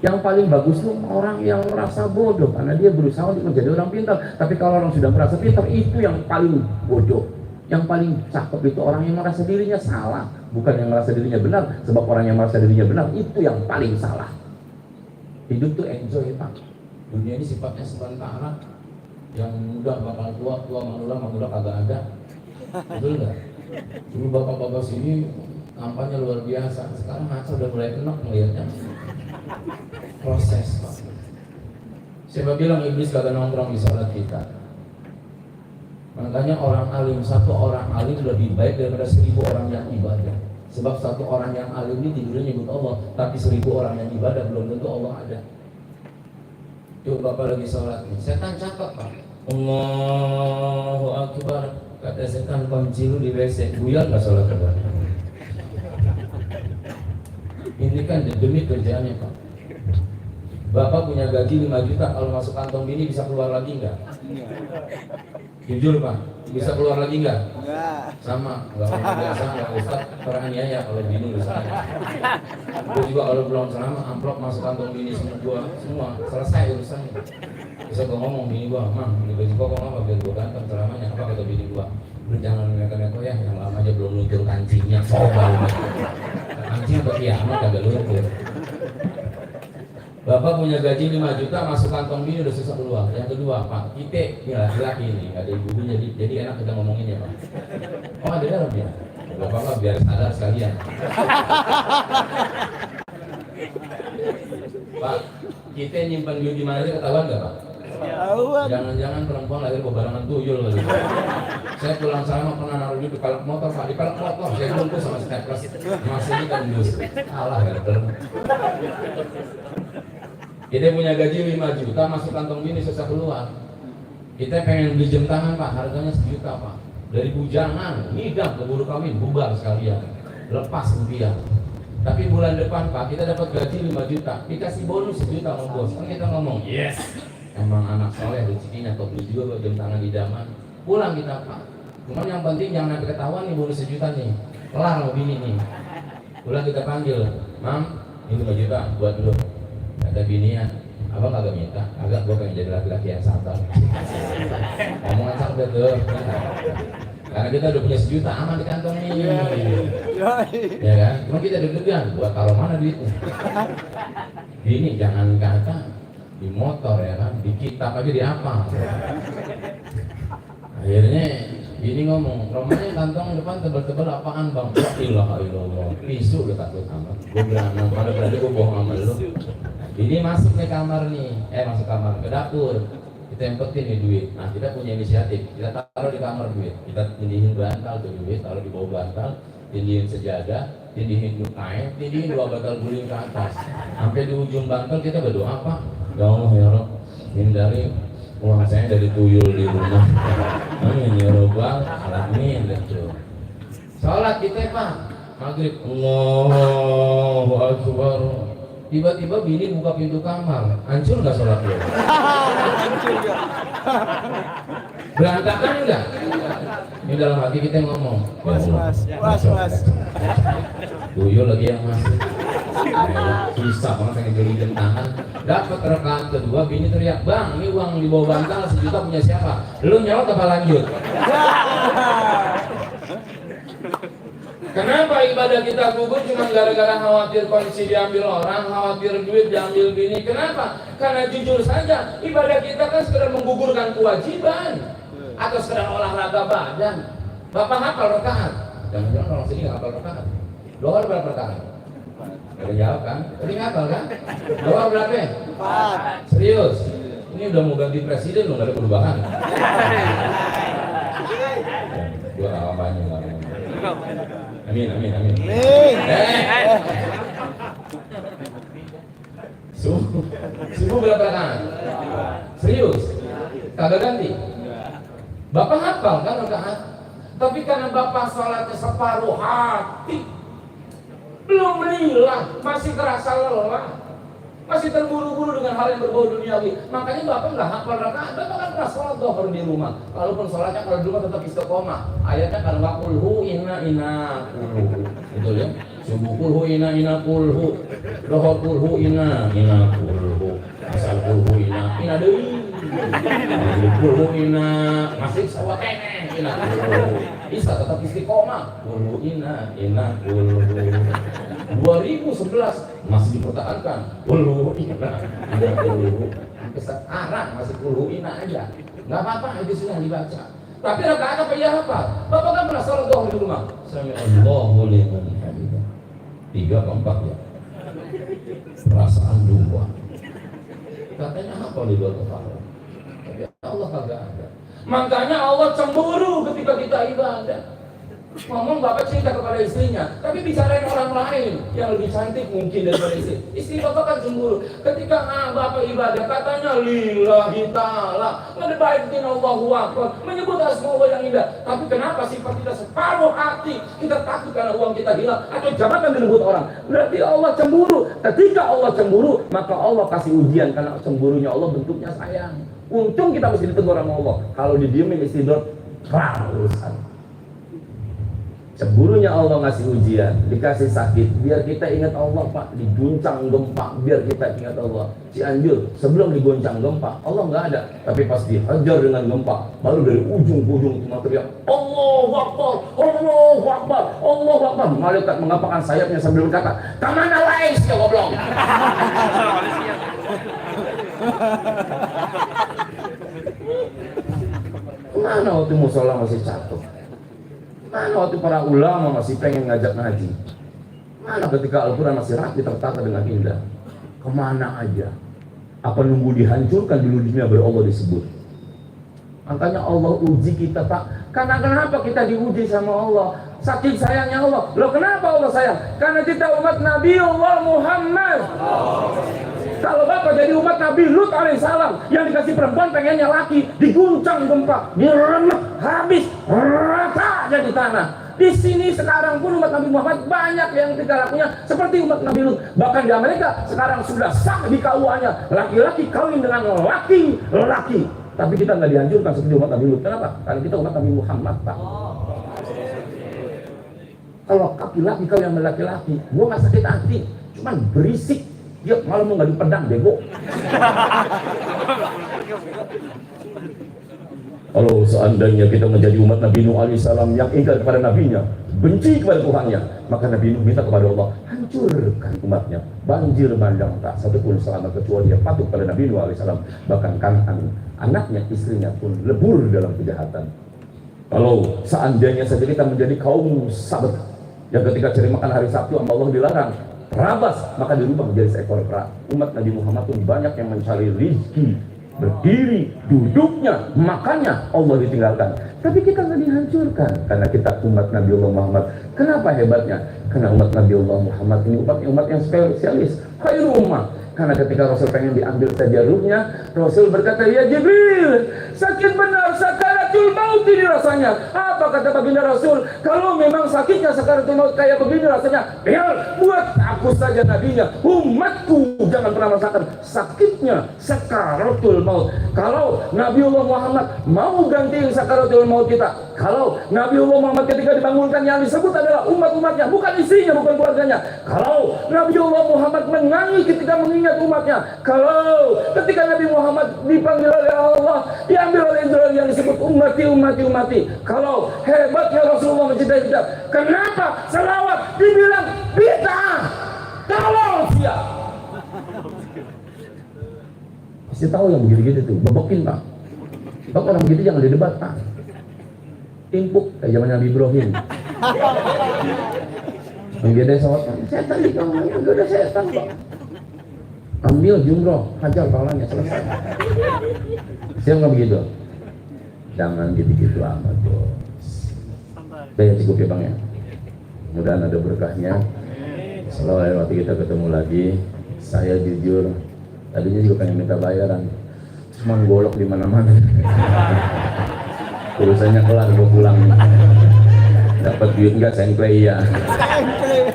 Yang paling bagus tuh orang yang merasa bodoh karena dia berusaha untuk menjadi orang pintar. Tapi kalau orang sudah merasa pintar, itu yang paling bodoh. Yang paling cakep itu orang yang merasa dirinya salah, bukan yang merasa dirinya benar. Sebab orang yang merasa dirinya benar itu yang paling salah. Hidup tuh enjoy, Pak. Dunia ini sifatnya sementara. Yang muda bakal tua, tua manula kagak ada. Betul nggak? Dulu bapak-bapak sini kampanye luar biasa. Sekarang masa udah mulai enak melihatnya. Proses, Pak. Siapa bilang iblis kagak nongkrong di salat kita? Makanya orang alim, satu orang alim lebih baik daripada 1000 orang yang ibadah. Sebab satu orang yang alim ini tidurnya nyebut Allah, tapi 1000 orang yang ibadah belum tentu Allah ada. Yuk Bapak lagi sholat nih, setan cakep, Pak. Allahu Akbar. Kata setan, kunci lu di WC, buyar gak sholat kebar? Ini kan demi kerjaannya, Pak. Bapak punya gaji 5 juta, kalau masuk kantong bini bisa keluar lagi nggak? Jujur, Pak, bisa keluar lagi nggak? Enggak. Sama, nggak orang biasa, nggak Ustaz, teraniaya kalau bini misalnya. Gue juga kalau belum selama amplop masuk kantong bini semua selesai urusannya. Bisa gue ngomong bini gua, Mang, ini gaji gua kok lama biar gua ganteng selamanya. Apa kata bini gua? Lu jangan neko-neko ya, yang lama aja belum luntur kancingnya, soal kancing atau kiamat kagak luntur. Bapak punya gaji 5 juta, masuk kantong bini udah susah keluar. Yang kedua, Pak, kita laki-laki ini, ada ibu-ibunya, jadi enak kita ngomongin ya, Pak. Oh, ada dalam ya? Bapak mah biar sadar sekalian. Pak, kita nyimpan duit di mana aja ketahuan nggak, Pak? Jangan-jangan perempuan lahir bebarengan tuyul lagi. Saya pulang sama pernah naruh duit di pelek motor, Pak, di pelek motor saya bungkus sama staples. Masih ini kan dus, kalah ya, kita punya gaji 5 juta, masuk kantong bini susah keluar. Kita pengen beli jam tangan, Pak, harganya 1 juta, Pak. Dari bujangan, ngidam keburu kawin, bubar sekalian, lepas rupiah. Tapi bulan depan, Pak, kita dapat gaji 5 juta, dikasih bonus 1 juta sama bos. Kan kita ngomong, yes, emang anak soleh rezekinya, kok beli juga jam tangan idaman. Pulang kita, Pak. Cuman yang penting jangan sampai ketahuan nih bonus 1 juta nih, kelar mau bini nih. Pulang kita panggil, Mam, ini 5 juta, buat dulu. Kata bininya, abang kagak minta, agak gua pengen jadi laki-laki yang sabar. Omongan sabda tuh. Karena kita udah punya 1 juta aman di kantong nih. Ya kan? Cuma kita deg-degan, buat taruh mana duitnya? Bini jangan kata di motor ya kan, di kitab aja di apa? Akhirnya bini ngomong, romanya kantong depan tebal-tebal apaan bang? La ilaha illallah, pisu udah takut amat. Gue bilang, pada berarti gue bohong sama lu. Ini masuk ke kamar nih, masuk kamar ke dapur, kita empetin nih duit. Nah kita punya inisiatif, kita taruh di kamar duit, kita tindihin bantal tuh duit, taruh di bawah bantal, tindihin sejadah, tindihin kain, tindihin 2 bantal guling ke atas. Sampai di ujung bantal kita berdoa, Pak, ya Allah ya Rob, hindari uang saya dari tuyul di rumah. Amin ya Robbal alamin gitu. Salat kita, Pak, maghrib, Allahu Akbar. Tiba-tiba bini buka pintu kamar, hancur nggak sholat dia? Hancur ya. Berantakan enggak? Ini dalam hati kita ngomong, was. Tuyul lagi yang masuk. Susah banget pengen beli jam tangan. Dapat rekaat kedua, bini teriak, Bang, ini uang di bawah bantal 1 juta punya siapa? Lu nyawa apa lanjut? Kenapa ibadah kita gugur cuma gara-gara khawatir kondisi diambil orang, khawatir duit diambil bini? Kenapa? Karena jujur saja, ibadah kita kan sekedar menggugurkan kewajiban atau sekedar olahraga badan. Bapak hafal rakaat? Jangan-jangan orang sini nggak hafal rakaat. Doa berapa rakaat? Gak jawab kan? Tadi ngapal kan? Jawab berapa? 4. Serius? Ini udah mau ganti presiden loh, gak ada perubahan. Gua apanya lah. Amin. Subuh berapa rakaat? Serius? Kagak ganti? Bapak hafal kan rakaat? Tapi karena Bapak sholatnya separuh hati, belum lillah, masih terasa lelah, masih terburu-buru dengan hal yang berbau duniawi, makanya Bapak nggak hafal rakaat. Bapak kan pernah sholat dohor di rumah, kalaupun sholatnya kalau di rumah tetap istiqomah. Ayatnya kan waqulhu inna kulhu, gitu ya. Subuh kulhu inna kulhu, dohor kulhu inna kulhu, asal kulhu inna deui, kulhu inna masih sawah keneh inna kulhu, bisa tetap istiqomah kulhu inna kulhu. 2011 masih dipertahankan kulhu inna kulhu, sekarang masih kulhu inna aja, nggak apa-apa, itu sudah dibaca. Tapi rakaat apa ya apa? Bapak kan pernah sholat dohor di rumah, sami Allahu liman hamidah, 3 atau 4 ya, perasaan dua, katanya apa di luar kepala, tapi Allah kagak ada. Makanya Allah cemburu ketika kita ibadah. Ngomong Bapak cerita kepada istrinya, tapi bicarain orang lain yang lebih cantik mungkin daripada istri. Istri Bapak kan cemburu. Ketika Bapak ibadah, katanya lillahi ta'ala, ngedebatin Allahu Akbar, menyebut asma Allah yang indah. Tapi kenapa sifat kita separuh hati? Kita takut karena uang kita hilang atau jabatan direbut orang. Berarti Allah cemburu. Ketika Allah cemburu, maka Allah kasih ujian karena cemburunya Allah bentuknya sayang. Untung kita mesti ditegur sama Allah. Kalau didiemin istidot, urusan. Cemburunya Allah ngasih ujian, dikasih sakit, biar kita ingat Allah Pak. Diguncang gempa, biar kita ingat Allah. Cianjur, sebelum digoncang gempa, Allah nggak ada. Tapi pas dihajar dengan gempa, baru dari ujung ke ujung cuma teriak Allahu Akbar, Allahu Akbar, Allahu Akbar. Malaikat mengapakkan sayapnya sambil berkata, "Kamana wais ya goblok." Mana waktu musola masih cakep? Mana waktu para ulama masih pengen ngajak ngaji? Mana ketika Al-Quran masih rapi tertata dengan indah? Kemana aja? Apa nunggu dihancurkan dulu dunia baru Allah disebut? Makanya Allah uji kita Pak. Karena kenapa kita diuji sama Allah? Saking sayangnya Allah. Loh kenapa Allah sayang? Karena kita umat Nabi Allah Muhammad. Kalau Bapak jadi umat Nabi Lut alaihissalam yang dikasih perempuan pengennya laki, diguncang gempa, diremet habis, rata jadi tanah. Di sini sekarang pun umat Nabi Muhammad banyak yang tingkah lakunya seperti umat Nabi Lut. Bahkan di Amerika sekarang sudah sah di KUA-nya laki-laki kawin dengan laki-laki. Tapi kita nggak dianjurkan seperti umat Nabi Lut. Kenapa? Karena kita umat Nabi Muhammad Pak. Kalau laki-laki kawin dengan laki-laki, gua nggak sakit hati, cuman berisik. Dia malah mau ngadu pedang, bego. Kalau seandainya kita menjadi umat Nabi Nuh alaihissalam yang ingkar kepada nabinya, benci kepada Tuhannya, maka Nabi Nuh minta kepada Allah, hancurkan umatnya. Banjir bandang tak satu pun selamat kecuali dia patuh pada Nabi Nuh alaihissalam. Bahkan Kan'an, anaknya, istrinya pun lebur dalam kejahatan. Kalau seandainya saja kita menjadi kaum Sabat yang ketika cari makan hari Sabtu Allah dilarang rabas, maka dirubah menjadi seekor kera. Umat Nabi Muhammad pun banyak yang mencari rizki, berdiri, duduknya, makannya, Allah ditinggalkan. Tapi kita nggak dihancurkan karena kita umat Nabi Allah Muhammad. Kenapa hebatnya? Karena umat Nabi Allah Muhammad ini umat yang spesialis. Khairu ummah. Karena ketika Rasul pengen diambil saja ruhnya, Rasul berkata, "Ya Jibril, sakit benar sakaratul maut ini rasanya." Apa kata baginda Rasul? Kalau memang sakitnya sakaratul maut kayak begini rasanya, biar buat aku saja nabinya, umatku jangan pernah merasakan sakitnya sakaratul maut. Kalau Nabiullah Muhammad mau gantiin sakaratul maut kita, kalau Nabiullah Muhammad ketika dibangunkan yang disebut adalah umat-umatnya, bukan istrinya, bukan keluarganya. Kalau Nabiullah Muhammad menangis ketika mengingat umatnya, kalau ketika Nabi Muhammad dipanggil oleh Allah, diambil oleh Israel yang disebut umati. Kalau hebatnya Rasulullah mencintai kita, kenapa selawat dibilang bid'ah? Tolong siap. Pasti tahu yang begitu-gitu tuh, bebekin Pak. Bapak orang begitu jangan didebat Pak. Timpuk kayak zaman Nabi Ibrahim. Dia ada setan, setan di kamarnya nggak ada setan Pak. Ambil jumroh, hajar palanya selesai. Siap nggak begitu? Jangan gitu-gitu amat bos. Udah cukup ya Bang ya. Mudah-mudahan ada berkahnya. Selalu lain waktu kita ketemu lagi. Saya jujur, tadinya juga pengen minta bayaran, cuma golok di mana-mana. Urusannya kelar, gue pulang. Dapat duit nggak sengklei ya.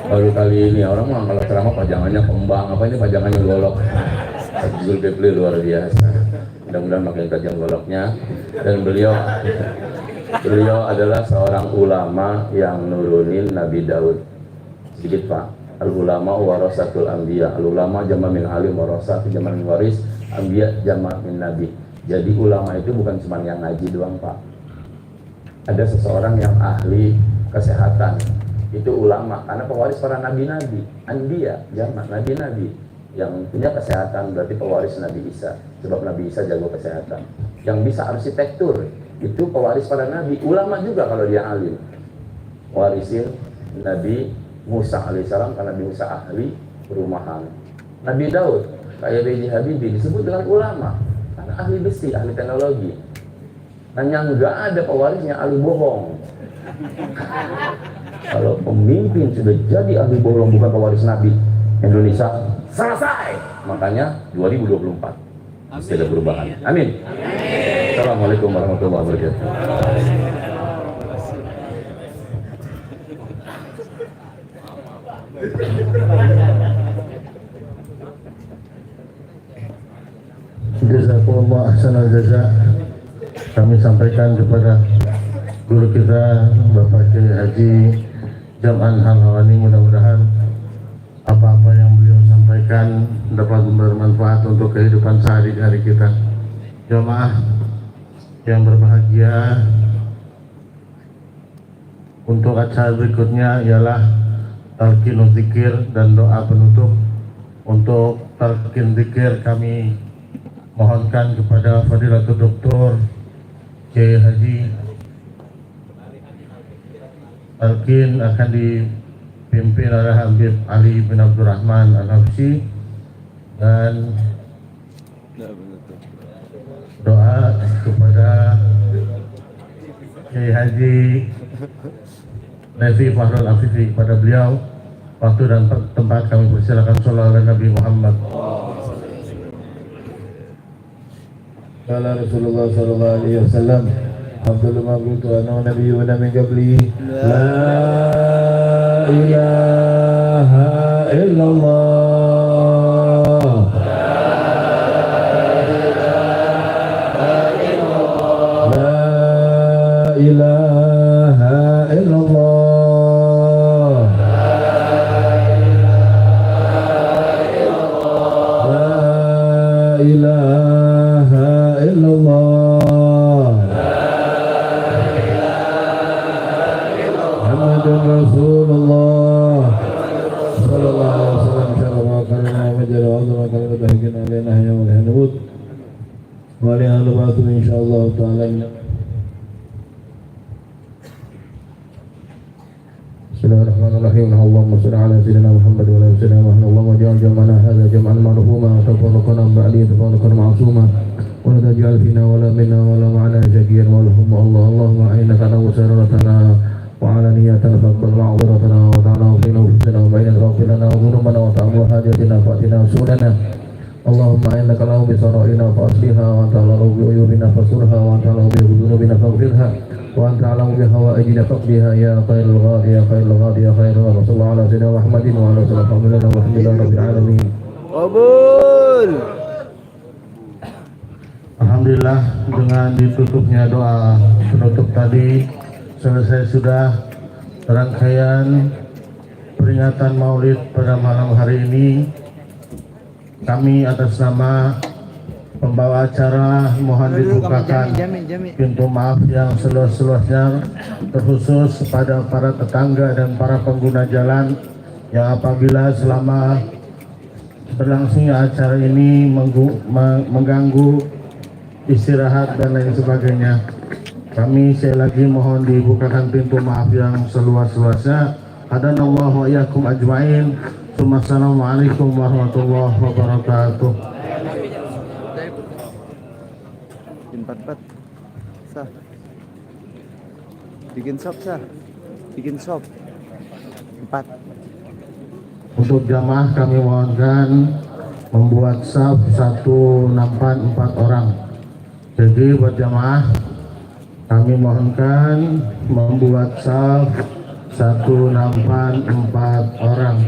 Baru kali ini orang mah kalau ceramah pajangannya kembang, apa ini pajangannya golok. Zulkifli luar biasa. Mudah-mudahan makin tajam goloknya. Dan beliau adalah seorang ulama yang nurunin Nabi Daud. Sedikit Pak. Al-ulama warasatul anbiya. Al-ulama jama' min alim, warasat jama' min waris, anbiya jama' min nabi. Jadi ulama itu bukan cuma yang ngaji doang Pak. Ada seseorang yang ahli kesehatan, itu ulama, karena pewaris para nabi-nabi. Anbiya jama' nabi-nabi yang punya kesehatan berarti pewaris Nabi Isa. Sebab Nabi Isa jago kesehatan. Yang bisa arsitektur itu pewaris para nabi. Ulama juga kalau dia alim, warisin Nabi Musa alaihissalam karena Nabi Musa ahli perumahan. Nabi Daud kayak B.J. Habibie disebut dengan ulama karena ahli besi, ahli teknologi. Dan yang enggak ada pewarisnya ahli bohong. Kalau pemimpin sudah jadi ahli bohong bukan pewaris Nabi, Indonesia selesai. Makanya 2024 mesti ada perubahan. Amin. Assalamualaikum warahmatullahi wabarakatuh. Jazakumullah ahsanal jaza. Kami sampaikan kepada guru kita Bapak Kiai Haji Jam'an Al-Hawani, mudah-mudahan apa-apa yang beliau sampaikan dapat bermanfaat untuk kehidupan sehari-hari kita. Jamaah yang berbahagia, untuk acara berikutnya ialah talqin zikir dan doa penutup. Untuk talqin zikir kami mohonkan kepada Fadilatul Doktor Kiai Haji. Talqin akan dipimpin oleh Habib Ali bin Abdurrahman Al-Habsyi, dan doa kepada Kiai Haji Nevi Fahrul Afifi. Pada beliau waktu dan tempat kami persilakan. Shallallahu alaihi Nabi Muhammad. Qala Rasulullah sallallahu alaihi wasallam, Abdul Mabud wa nabiyyuna min qabli, la ilaha illallah. Insyaallah taala. Bismillahirrahmanirrahim. Allahumma shalli ala sayyidina Muhammad wa ala ali sayyidina Muhammad. Allahumma ja'al jam'ana hadza jam'an marhuma wa tafarraqana ba'di tafarraqan ma'suma wa la taj'al fina wa la minna wa la ma'ana shaqiyan wa lahum Allah. Allahumma innaka ta'lamu sirratana wa 'alaniyatana faqbal ma'dhuratana wa ta'ala fi nufusina wa bainana wa lana wa dhunubana wa ta'ammu hajatina fa'tina sunana. Allahumma innaka lahu bi sara'ina fa asliha wa anta lahu bi uyubina fasurha wa anta lahu bi dhunubina faghfirha wa anta lahu bi hawaijina faqdiha ya khairul ghadi ya khairul ghadi ya khairul ghadi. Sallallahu ala sayyidina Muhammadin wa ala alihi walhamdulillahi rabbil alamin. Qabul. Alhamdulillah, dengan ditutupnya doa penutup tadi selesai sudah rangkaian peringatan Maulid pada malam hari ini. Kami atas nama pembawa acara mohon dibukakan pintu maaf yang seluas-luasnya, terkhusus kepada para tetangga dan para pengguna jalan yang apabila selama berlangsungnya acara ini mengganggu istirahat dan lain sebagainya. Kami sekali lagi mohon dibukakan pintu maaf yang seluas-luasnya hadanallahu wa iyyakum ajmain. Assalamualaikum warahmatullahi wabarakatuh. Bikin sop 4. Untuk jamaah kami mohonkan membuat saf 1 nampan 4 orang. Jadi buat jamaah kami mohonkan membuat saf 1 nampan 4 orang.